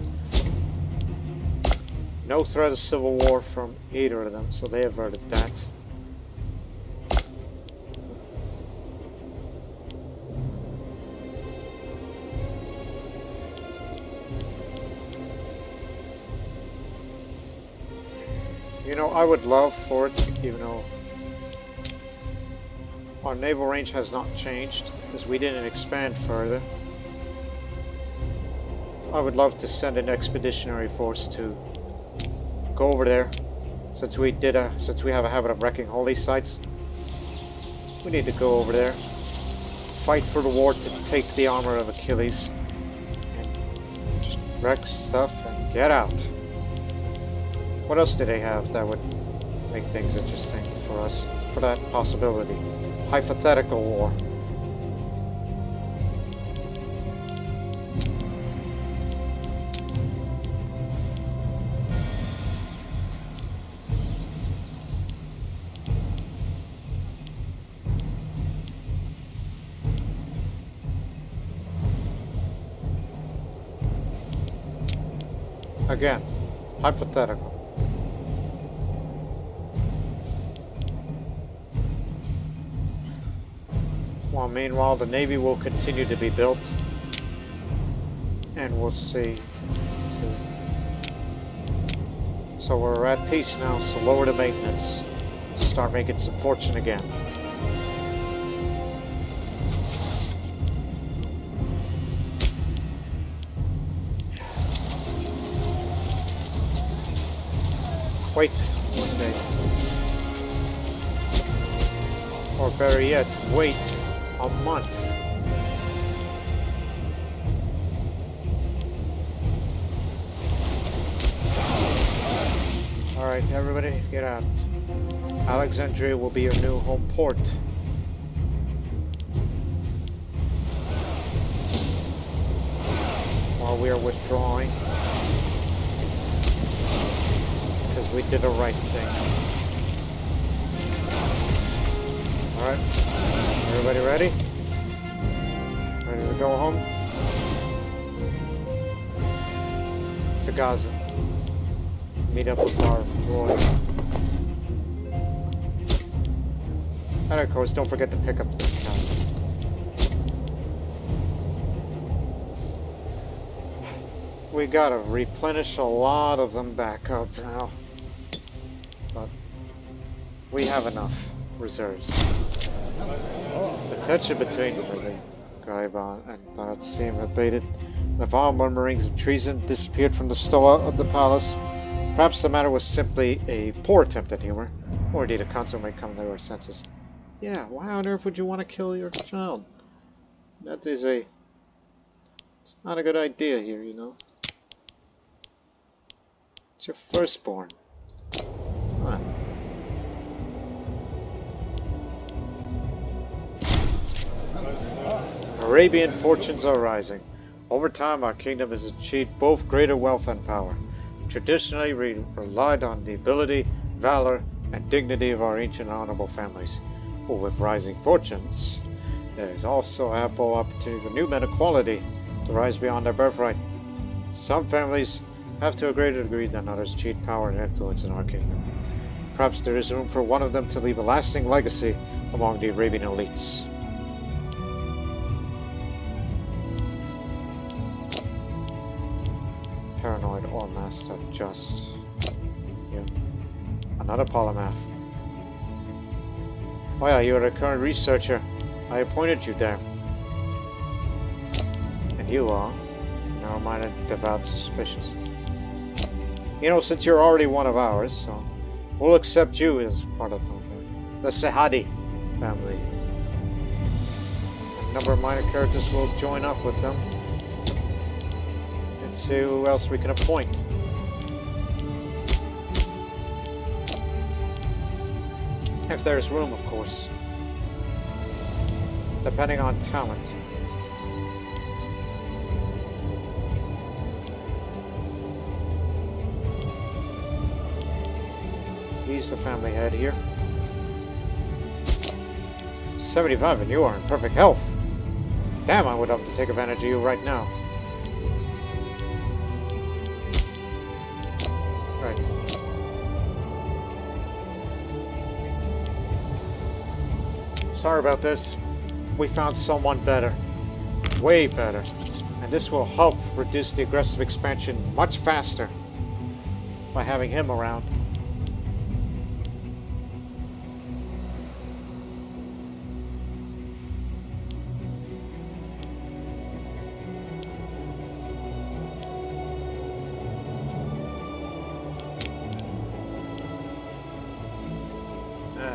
[SPEAKER 1] No threat of civil war from either of them, so they averted that. You know, I would love for it, even though our naval range has not changed, because we didn't expand further. I would love to send an expeditionary force to go over there, since we have a habit of wrecking holy sites. We need to go over there, fight for the war to take the armor of Achilles, and just wreck stuff and get out. What else do they have that would make things interesting for us, for that possibility? Hypothetical war. Again, hypothetical. Well, meanwhile, the Navy will continue to be built, and we'll see. So we're at peace now, so lower the maintenance. Start making some fortune again. Wait one day. Or better yet, wait a month. Alright, everybody, get out. Alexandria will be your new home port. While we are withdrawing. Because we did the right thing. Alright, everybody ready? Ready to go home? To Gaza. Meet up with our boys. And of course, don't forget to pick up the count. We gotta replenish a lot of them back up now. But we have enough reserves. The tension between the Gaiban and Baratsim abated. The vile murmurings of treason disappeared from the stoa of the palace. Perhaps the matter was simply a poor attempt at humor, or indeed a consummate coming to our senses. Yeah, why on earth would you want to kill your child? That is it's not a good idea here, you know. It's your firstborn. Come on. Arabian fortunes are rising. Over time, our kingdom has achieved both greater wealth and power. Traditionally, we relied on the ability, valor, and dignity of our ancient honorable families. But with rising fortunes, there is also ample opportunity for new men of quality to rise beyond their birthright. Some families have to a greater degree than others achieved power and influence in our kingdom. Perhaps there is room for one of them to leave a lasting legacy among the Arabian elites. Paranoid War Master, just you. Another polymath. Oh yeah, you're a current researcher. I appointed you there. And you are, narrow-minded, devout, suspicious. You know, since you're already one of ours, so we'll accept you as part of the Sahadi family. A number of minor characters will join up with them. And see who else we can appoint. If there's room, of course. Depending on talent. He's the family head here. 75 and you are in perfect health. Damn, I would love to take advantage of you right now. Right. Sorry about this. We found someone better. Way better. And this will help reduce the aggressive expansion much faster by having him around.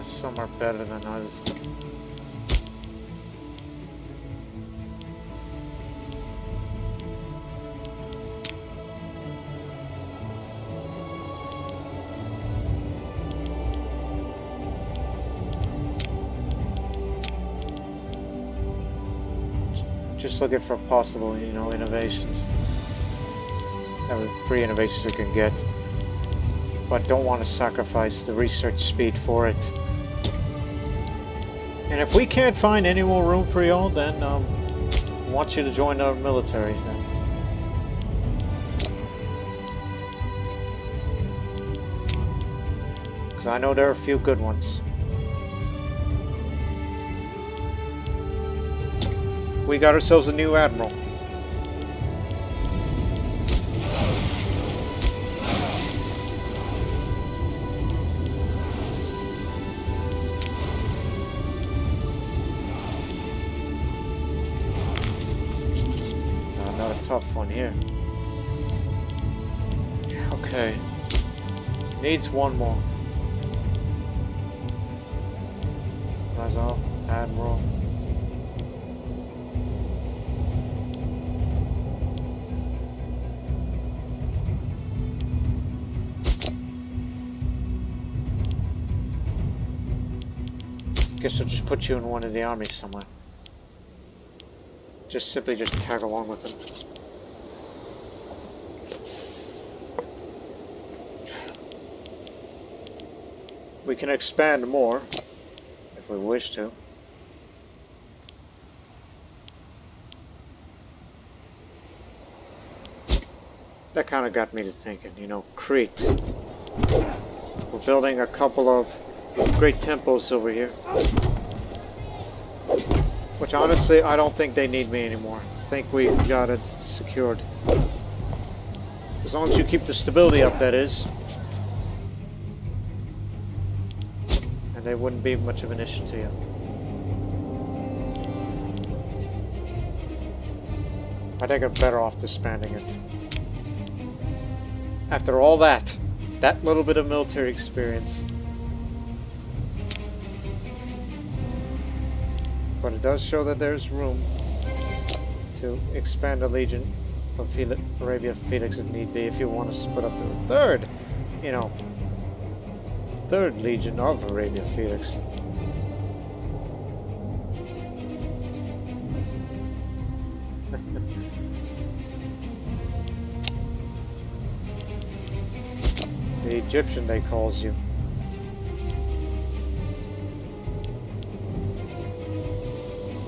[SPEAKER 1] Some are better than others. Just looking for possible, you know, innovations. Free innovations we can get. But don't want to sacrifice the research speed for it. And if we can't find any more room for y'all, then I want you to join our military then. Because I know there are a few good ones. We got ourselves a new admiral. Tough one here. Okay. Needs one more. Razal, Admiral. Guess I'll just put you in one of the armies somewhere. Simply tag along with them. We can expand more if we wish to. That kind of got me to thinking, you know, Crete. We're building a couple of great temples over here. Which honestly, I don't think they need me anymore. I think we got it secured. As long as you keep the stability up, that is. And they wouldn't be much of an issue to you. I think I'm better off disbanding it. After all that little bit of military experience. But it does show that there's room to expand a legion of Arabia Felix if need be, if you want to split up to a third, you know, third legion of Arabia Felix. The Egyptian, they calls you.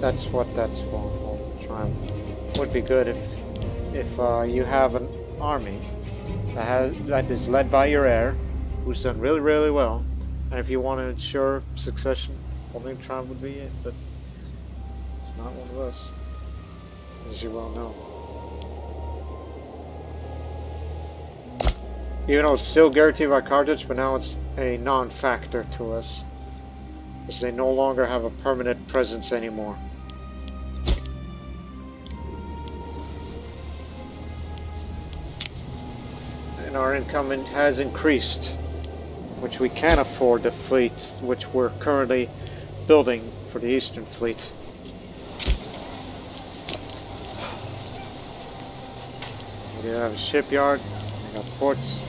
[SPEAKER 1] That's what that's for. Would be good if you have an army that is led by your heir, who's done really, really well, and if you want to ensure succession, holding triumph would be it. But it's not one of us, as you well know. Even though it's still guaranteed by Carthage, but now it's a non-factor to us. Because they no longer have a permanent presence anymore. And our income has increased, which we can afford the fleet, which we're currently building for the Eastern Fleet. We have a shipyard, we got ports.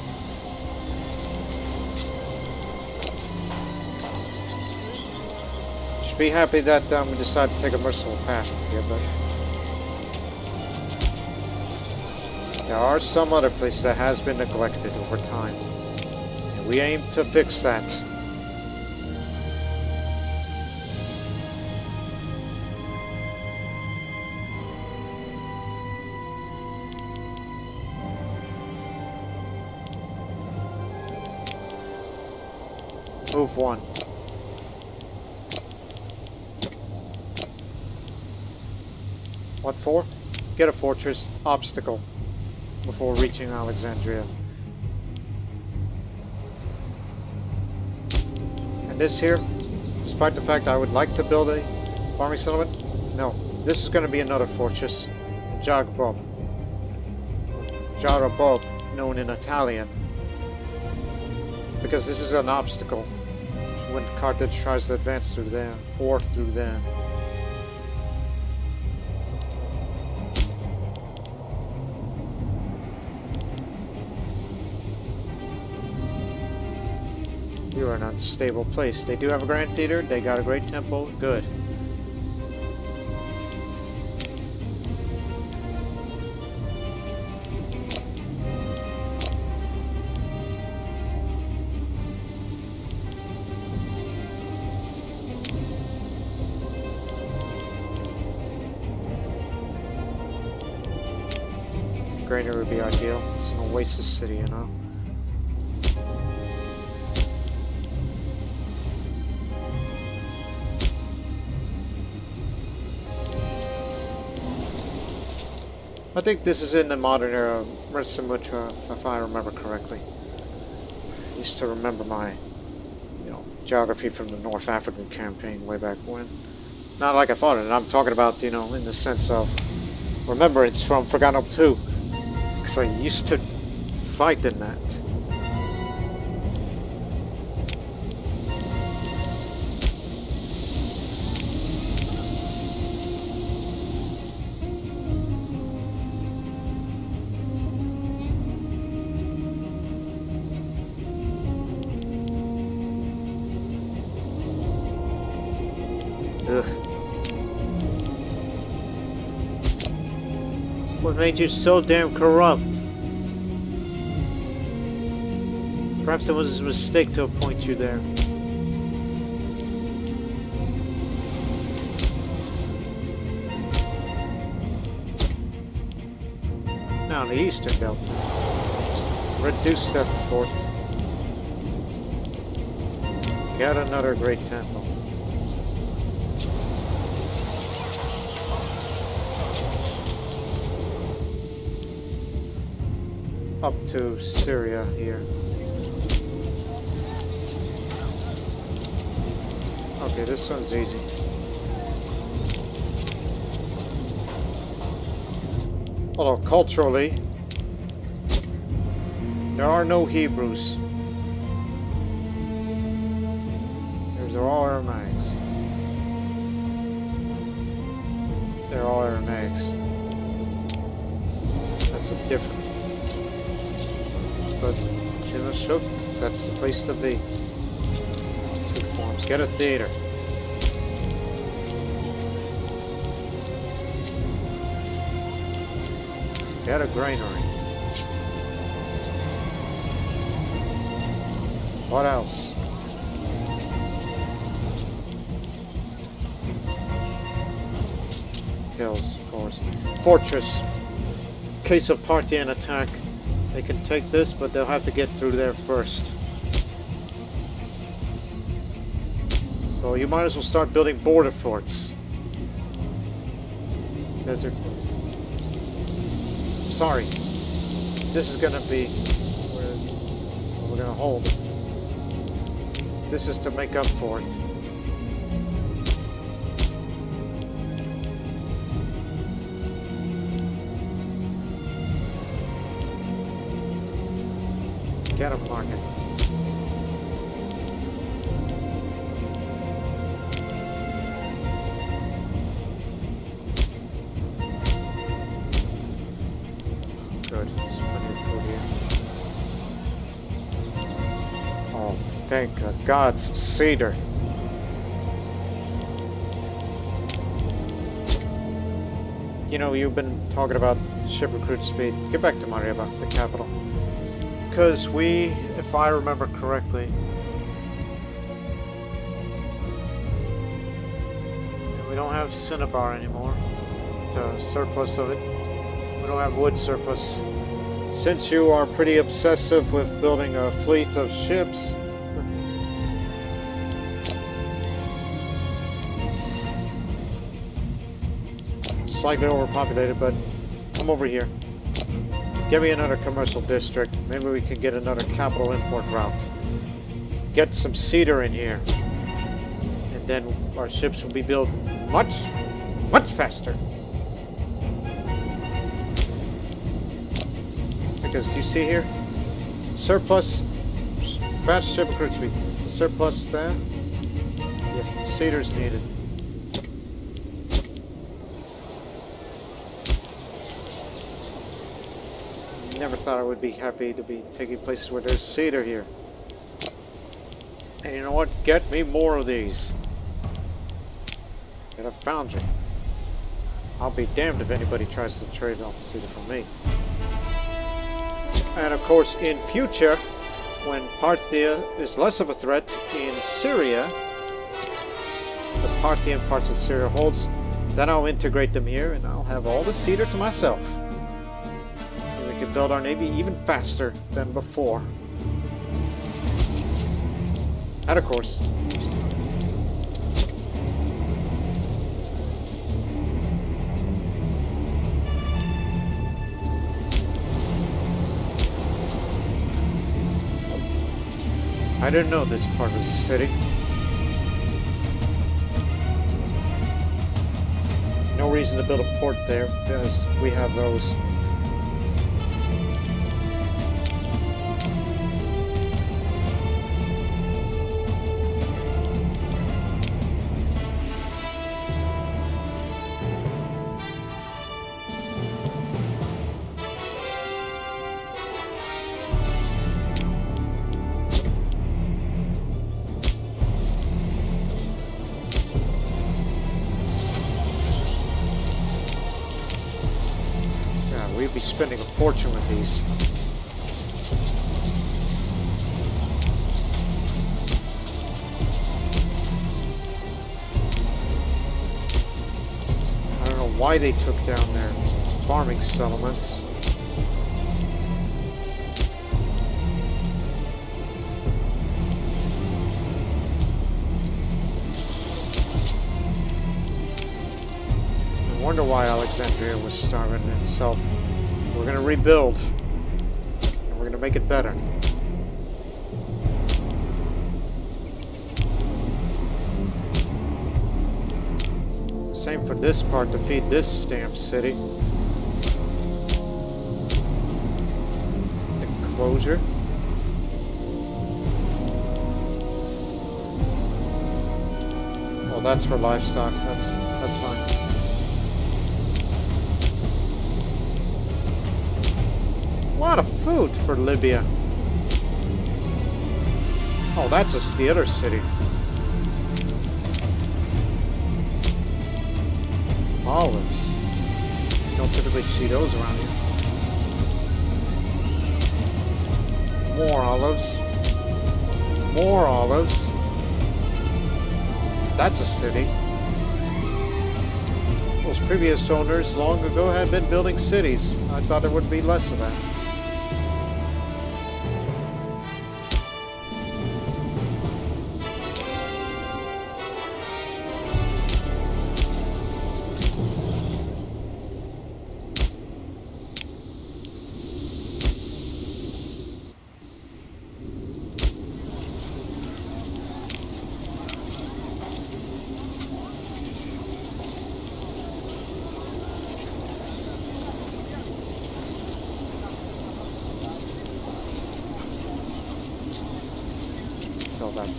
[SPEAKER 1] Should be happy that we decided to take a merciful path here, but there are some other places that has been neglected over time, and we aim to fix that. Move one. What for? Get a fortress obstacle before reaching Alexandria. And this here, despite the fact I would like to build a farming settlement, no. This is going to be another fortress. Jarabub, known in Italian. Because this is an obstacle when Carthage tries to advance through them, or through them. You are an unstable place. They do have a grand theater, they got a great temple, good. Granary would be ideal. It's an oasis city, you know. I think this is in the modern era, Mersamutra, if I remember correctly. I used to remember my, geography from the North African campaign way back when. Not like I fought it, I'm talking about, in the sense of remembrance from Forgotten Hope 2. Because I used to fight in that. Ugh. What made you so damn corrupt? Perhaps it was a mistake to appoint you there. Now in the eastern delta, reduce that fort. Get another great temple. Up to Syria here. Okay, this one's easy. Although culturally, there are no Hebrews. They're all Aramaics. They're all Aramaics. That's a different. But Shuk, that's the place to be. Two forms. Get a theater. Get a granary. What else? Hills, forest. Fortress. In case of Parthian attack, they can take this, but they'll have to get through there first. So you might as well start building border forts. Desert. Sorry. This is gonna be where we're gonna hold it. This is to make up for it. Get him, market. Good, there's plenty of food here. Oh, thank the gods, cedar. You know, you've been talking about ship recruit speed. Get back to Marieba, the capital. Because we, if I remember correctly, we don't have cinnabar anymore. It's a surplus of it. We don't have wood surplus. Since you are pretty obsessive with building a fleet of ships, slightly overpopulated, but come over here. Give me another commercial district. Maybe we can get another capital import route. Get some cedar in here. And then our ships will be built much, much faster. Because you see here, surplus, fast ship recruit speed. Surplus there. Yeah, cedar's needed. Never thought I would be happy to be taking places where there's cedar here. And you know what? Get me more of these. Get a foundry. I'll be damned if anybody tries to trade off cedar from me. And of course, in future, when Parthia is less of a threat in Syria, the Parthian parts of Syria holds, then I'll integrate them here and I'll have all the cedar to myself. We can build our navy even faster than before. And of course, I didn't know this part was a city. No reason to build a port there because we have those. We'd be spending a fortune with these. I don't know why they took down their farming settlements. I wonder why Alexandria was starving itself. We're going to rebuild, and we're going to make it better. Same for this part to feed this damn city. Enclosure. Well, that's for livestock. That's fine. A lot of food for Libya. Oh, that's the other city. Olives. You don't typically see those around here. More olives. More olives. That's a city. Those previous owners long ago had been building cities. I thought there would be less of that. that.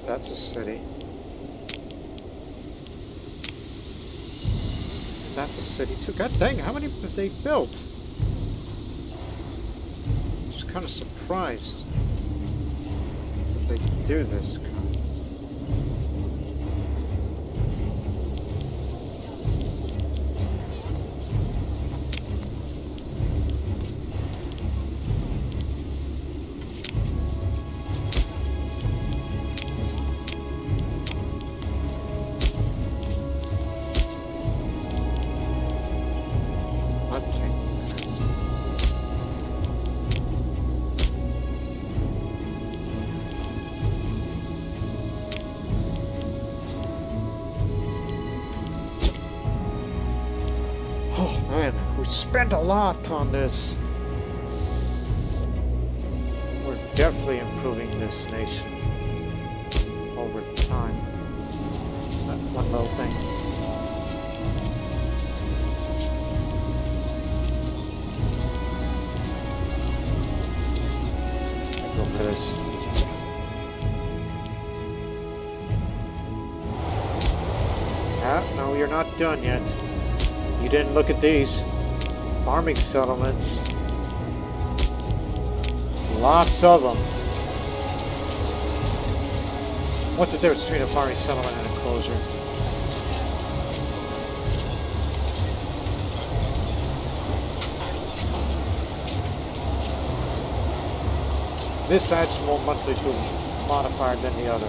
[SPEAKER 1] That's a city. That's a city too. God dang, how many have they built? Just kind of surprised that they do this. Spent a lot on this. We're definitely improving this nation over time. That one little thing. I'll go for this. Ah, no, you're not done yet. You didn't look at these. Farming settlements. Lots of them. What's the difference between a farming settlement and a enclosure? This adds more monthly to modifier than the other.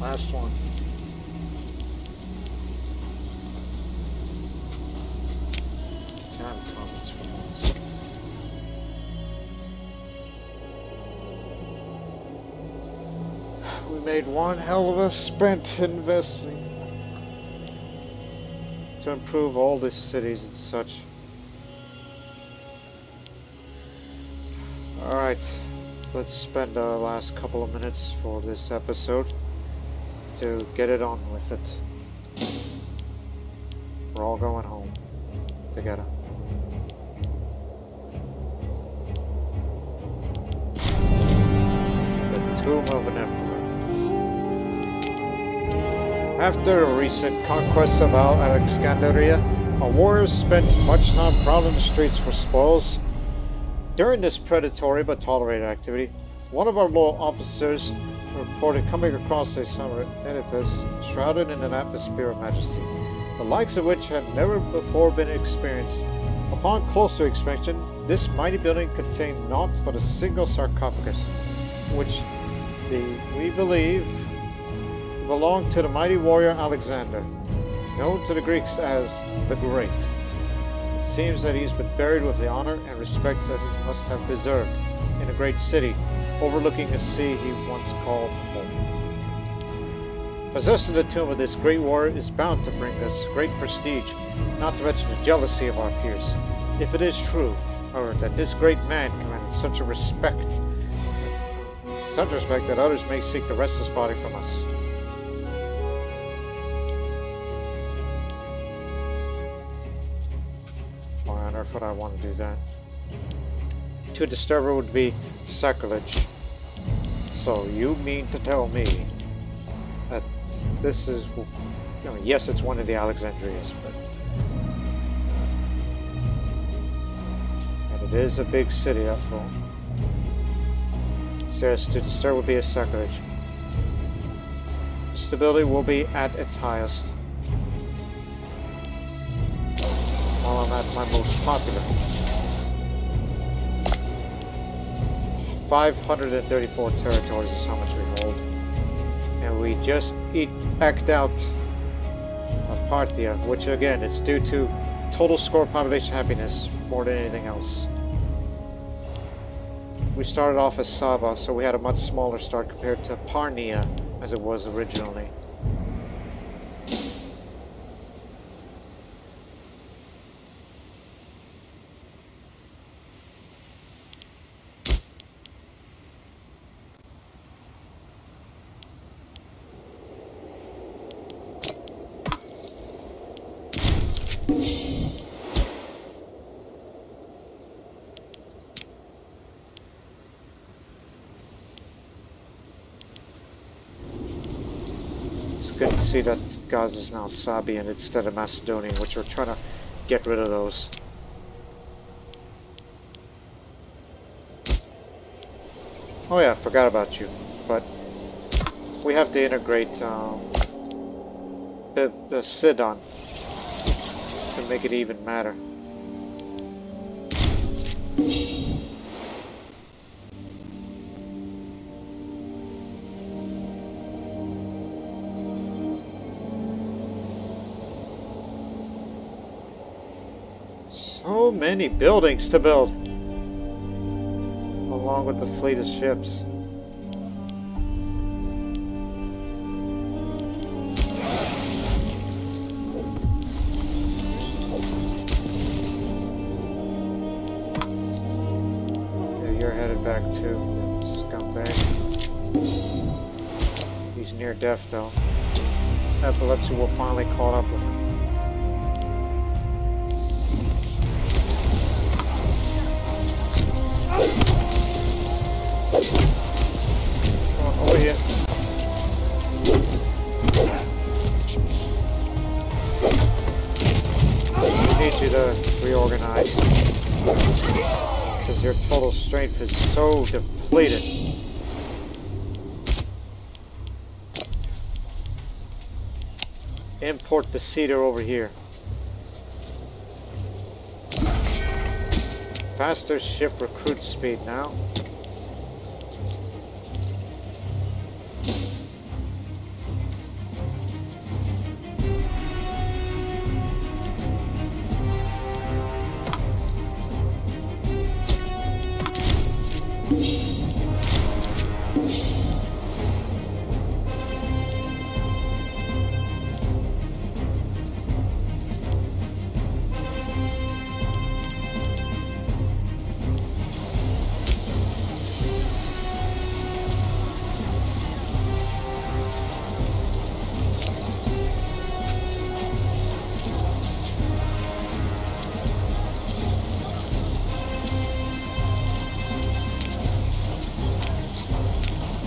[SPEAKER 1] Last one. Time comments for once. We made one hell of a spent investing to improve all these cities and such. Alright, let's spend the last couple of minutes for this episode to get it on with it. We're all going home together. The Tomb of an Emperor. After a recent conquest of Alexandria, our warriors spent much time prowling the streets for spoils. During this predatory but tolerated activity, one of our loyal officers reported coming across a summer edifice shrouded in an atmosphere of majesty, the likes of which had never before been experienced. Upon closer inspection, this mighty building contained naught but a single sarcophagus, which we believe belonged to the mighty warrior Alexander, known to the Greeks as the Great. It seems that he's been buried with the honor and respect that he must have deserved in a great city overlooking a sea he once called home. Possessing the tomb of this great warrior is bound to bring us great prestige, not to mention the jealousy of our peers. If it is true, however, that this great man commanded such a respect that others may seek to wrest his body from us. Why on earth would I want to do that? To disturb her would be sacrilege. So you mean to tell me that this is, I mean, yes, it's one of the Alexandrias, but and it is a big city after all. Says to disturb would be a sacrilege. Stability will be at its highest, while I'm at my most popular. 534 territories is how much we hold, and we just eked out Parthia, which again, it's due to total score population happiness more than anything else. We started off as Saba, so we had a much smaller start compared to Parnia as it was originally. It's good to see that Gaza is now Sabian instead of Macedonian, which we're trying to get rid of those. Oh yeah, forgot about you. But we have to integrate the Sidon to make it even matter. So many buildings to build, along with the fleet of ships. Yeah, you're headed back too, scumbag. He's near death though. Epilepsy will finally caught up with him. Over here. We need you to reorganize because your total strength is so depleted. Import the cedar over here. Faster ship recruit speed now.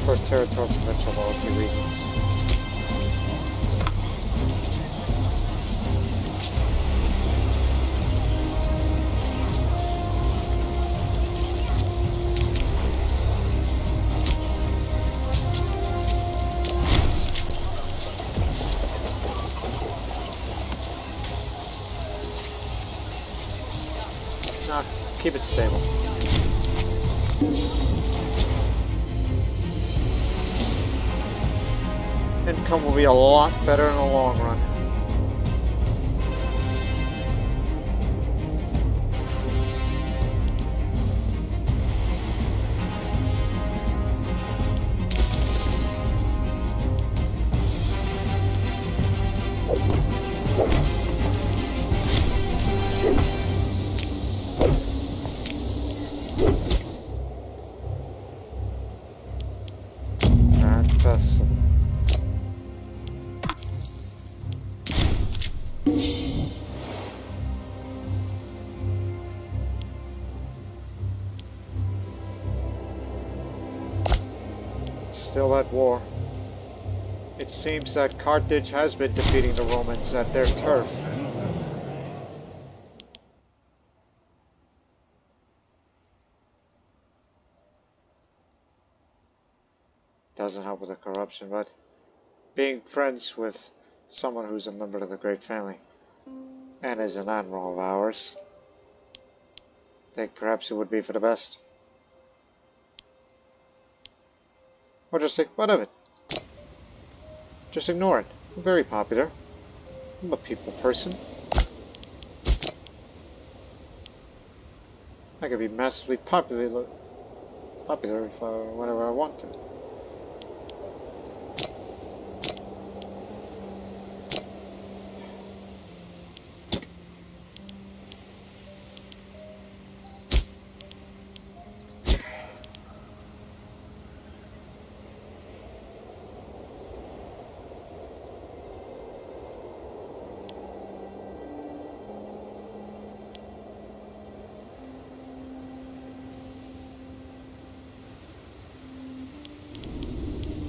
[SPEAKER 1] For territorial conventionality reasons. Nah, keep it stable. Income will be a lot better in the long run. Fantastic. Still at war. It seems that Carthage has been defeating the Romans at their turf. Doesn't help with the corruption, but being friends with someone who's a member of the great family and is an admiral of ours, I think perhaps it would be for the best. Or just think, what of it? Just ignore it. I'm very popular. I'm a people person. I could be massively popular if whenever I want to.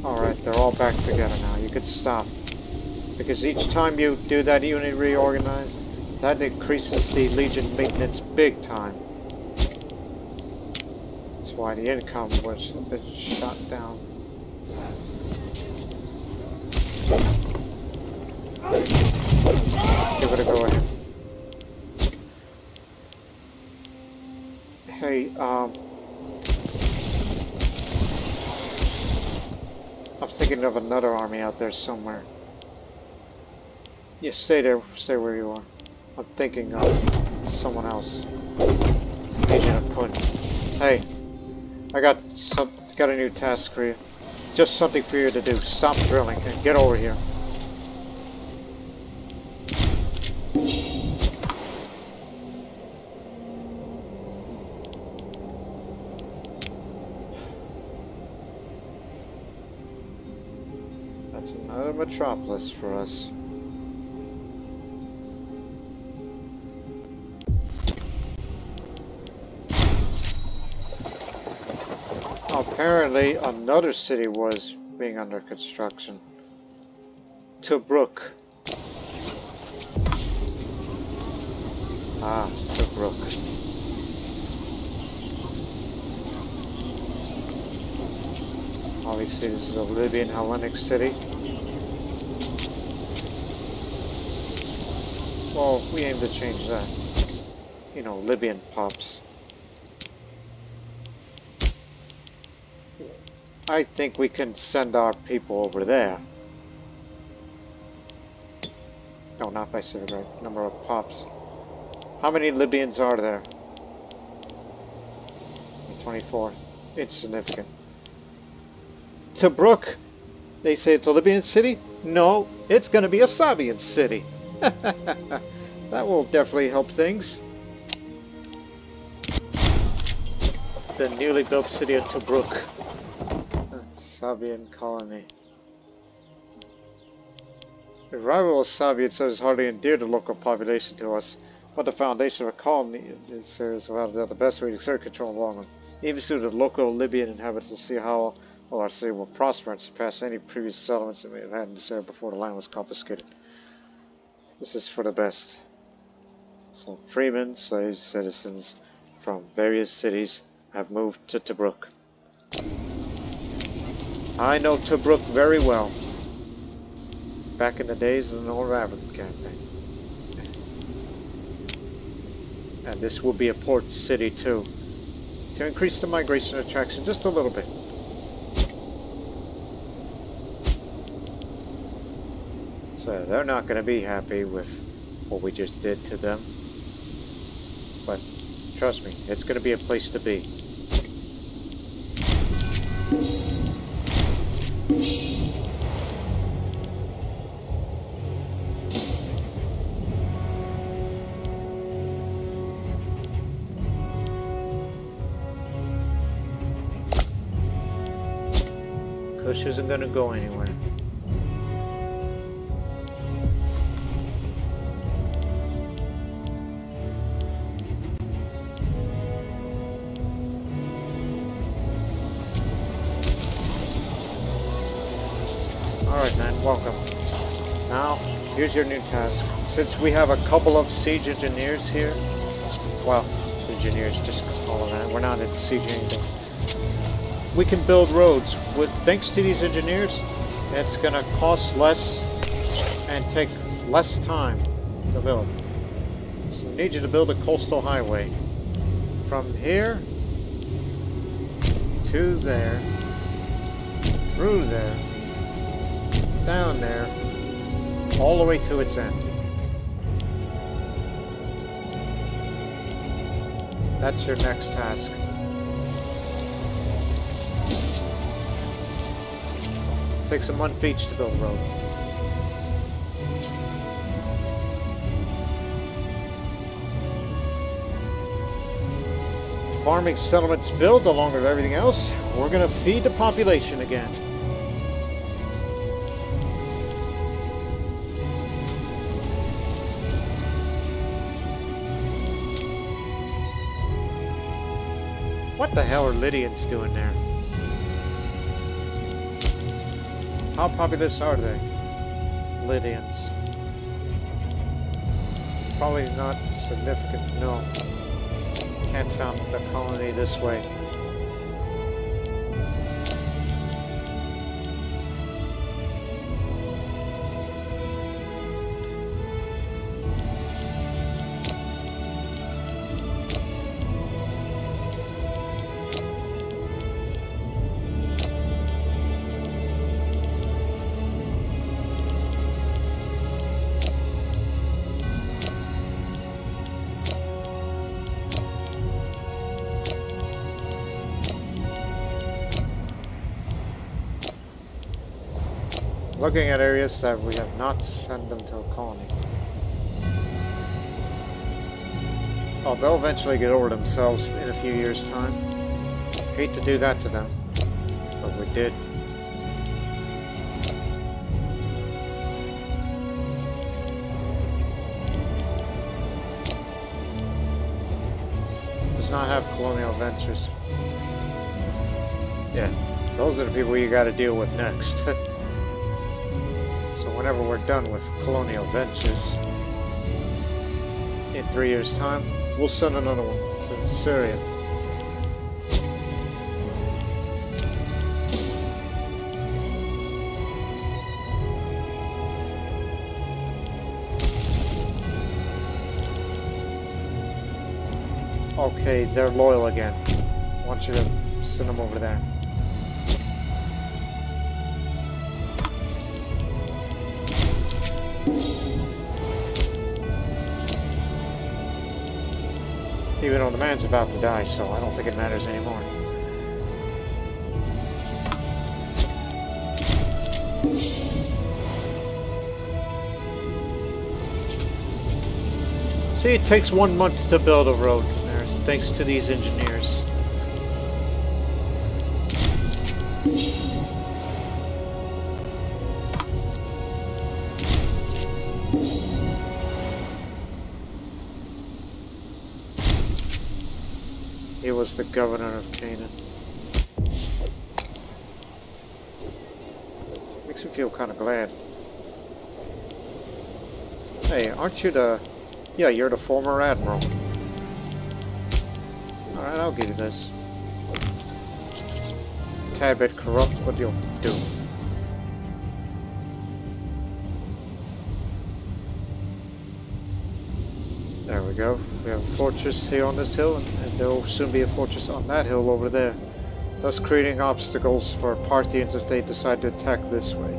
[SPEAKER 1] Alright, they're all back together now. You could stop. Because each time you do that unit reorganize, that increases the Legion maintenance big time. That's why the income was a bit shot down. Give it a go ahead. Hey, I'm thinking of another army out there somewhere. Yeah, stay there. Stay where you are. I'm thinking of someone else. Agent of Kun. Hey, I got a new task for you. Just something for you to do. Stop drilling and get over here. That's another metropolis for us. Apparently, another city was being under construction. Tobruk. Ah, Tobruk. Obviously, this is a Libyan Hellenic city. Well, we aim to change that. You know, Libyan pops. I think we can send our people over there. No, not by civic right. Number of pops. How many Libyans are there? 24. Insignificant. Tobruk. They say it's a Libyan city? No, it's going to be a Sabian city. That will definitely help things. The newly built city of Tobruk. Sabian colony. The arrival of Sabians is hardly endeared the local population to us, but the foundation of a colony is without doubt the best way to exert control along them. Even so, the local Libyan inhabitants will see how well our city will prosper and surpass any previous settlements that may have had in this area before the land was confiscated. This is for the best. So, freemen, slaves, citizens from various cities have moved to Tobruk. I know Tobruk very well. Back in the days of the North African campaign. And this will be a port city too. To increase the migration attraction just a little bit. So they're not going to be happy with what we just did to them. But trust me, it's going to be a place to be. Kush isn't going to go anywhere. Alright man, welcome. Now, here's your new task. Since we have a couple of siege engineers here, well, engineers, just call them that. We're not in siege anything. We can build roads. Thanks to these engineers, it's going to cost less and take less time to build. So we need you to build a coastal highway from here to there, through there, down there all the way to its end. That's your next task. Takes a month each to build a road. Farming settlements built along with everything else. We're gonna feed the population again. What the hell are Lydians doing there? How populous are they? Lydians. Probably not significant, no. Can't found a colony this way. Looking at areas that we have not sent them to a colony. Oh, they'll eventually get over themselves in a few years' time. Hate to do that to them, but we did. Does not have colonial ventures. Yeah, those are the people you got to deal with next. Whenever we're done with colonial ventures, in 3 years' time, we'll send another one to Syria. Okay, they're loyal again. I want you to send them over there. Even though the man's about to die, so I don't think it matters anymore. See, it takes 1 month to build a road there, thanks to these engineers. He was the governor of Canaan. Makes me feel kind of glad. Hey, aren't you the... Yeah, you're the former admiral. Alright, I'll give you this. Tad bit corrupt, but you'll do. There we go. We have a fortress here on this hill, and there will soon be a fortress on that hill over there, thus creating obstacles for Parthians if they decide to attack this way.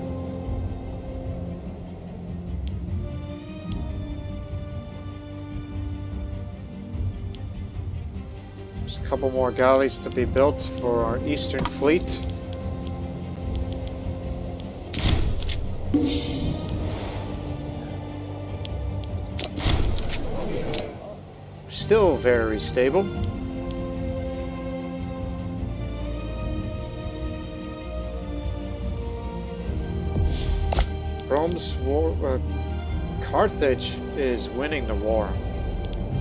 [SPEAKER 1] There's a couple more galleys to be built for our eastern fleet. Still very stable. Rome's war, Carthage is winning the war.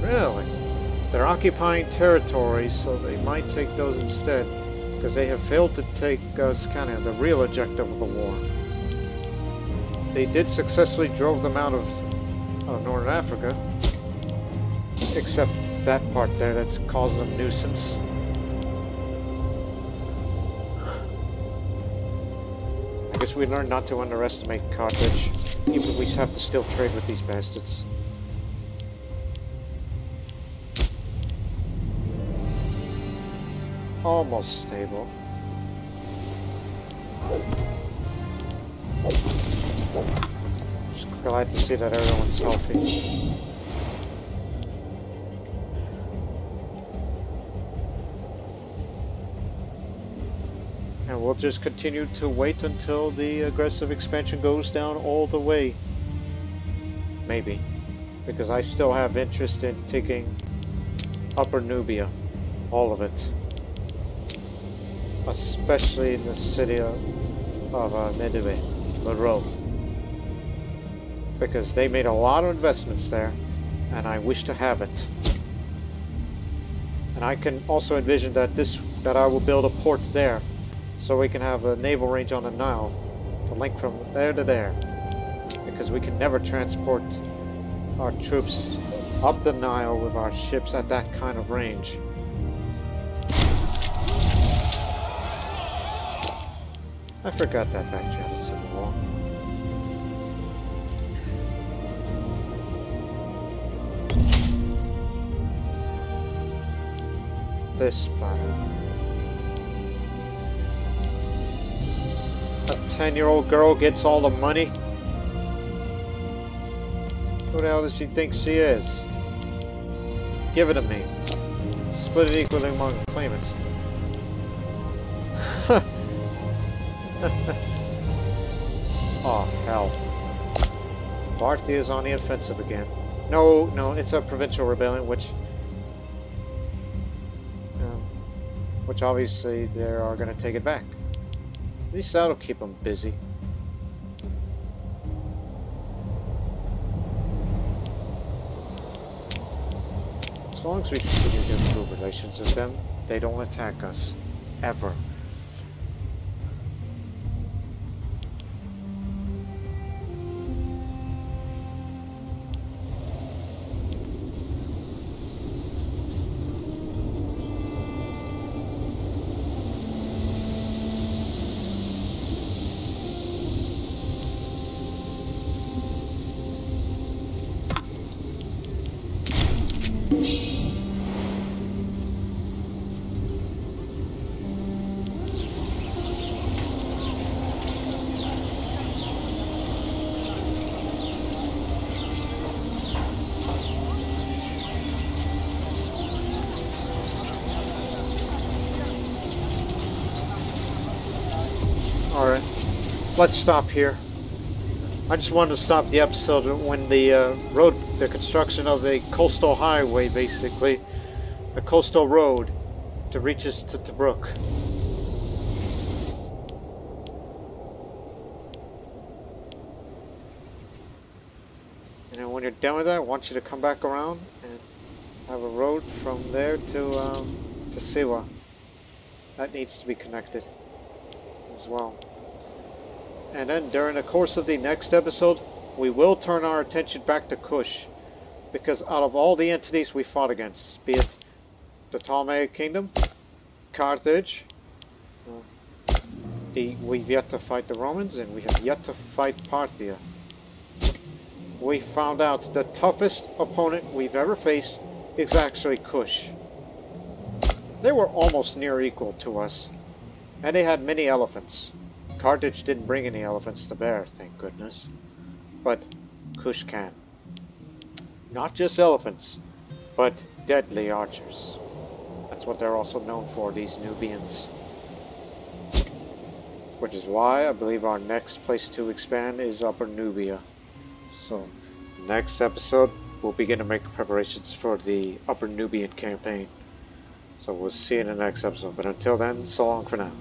[SPEAKER 1] Really? They're occupying territories, so they might take those instead, because they have failed to take us kind of the real objective of the war. They did successfully drove them out of Northern Africa. Except that part there that's causing them nuisance. I guess we learned not to underestimate Carthage, even if we have to still trade with these bastards. Almost stable. Just glad to see that everyone's healthy. And we'll just continue to wait until the aggressive expansion goes down all the way. Maybe. Because I still have interest in taking Upper Nubia. All of it. Especially in the city of Medebe, Monroe. Because they made a lot of investments there, and I wish to have it. And I can also envision that I will build a port there, so we can have a naval range on the Nile to link from there to there. Because we can never transport our troops up the Nile with our ships at that kind of range. I forgot that back had a civil war. This battle. A 10-year-old girl gets all the money? Who the hell does she think she is? Give it to me. Split it equally among claimants. Oh, hell. Parthia is on the offensive again. No, it's a provincial rebellion, which obviously they are going to take it back. At least that'll keep them busy. As long as we continue to improve relations with them, they don't attack us. Ever. Alright, let's stop here. I just wanted to stop the episode when the construction of the coastal highway, basically, a coastal road to reach us to Tobruk. And then when you're done with that, I want you to come back around and have a road from there to Siwa. That needs to be connected as well. And then during the course of the next episode, we will turn our attention back to Kush, because out of all the entities we fought against, be it the Ptolemaic Kingdom, Carthage, we've yet to fight the Romans, and we have yet to fight Parthia. We found out the toughest opponent we've ever faced is actually Kush. They were almost near equal to us, and they had many elephants. Carthage didn't bring any elephants to bear, thank goodness. But Kush can. Not just elephants, but deadly archers. That's what they're also known for, these Nubians. Which is why I believe our next place to expand is Upper Nubia. So, next episode, we'll begin to make preparations for the Upper Nubian campaign. So we'll see you in the next episode. But until then, so long for now.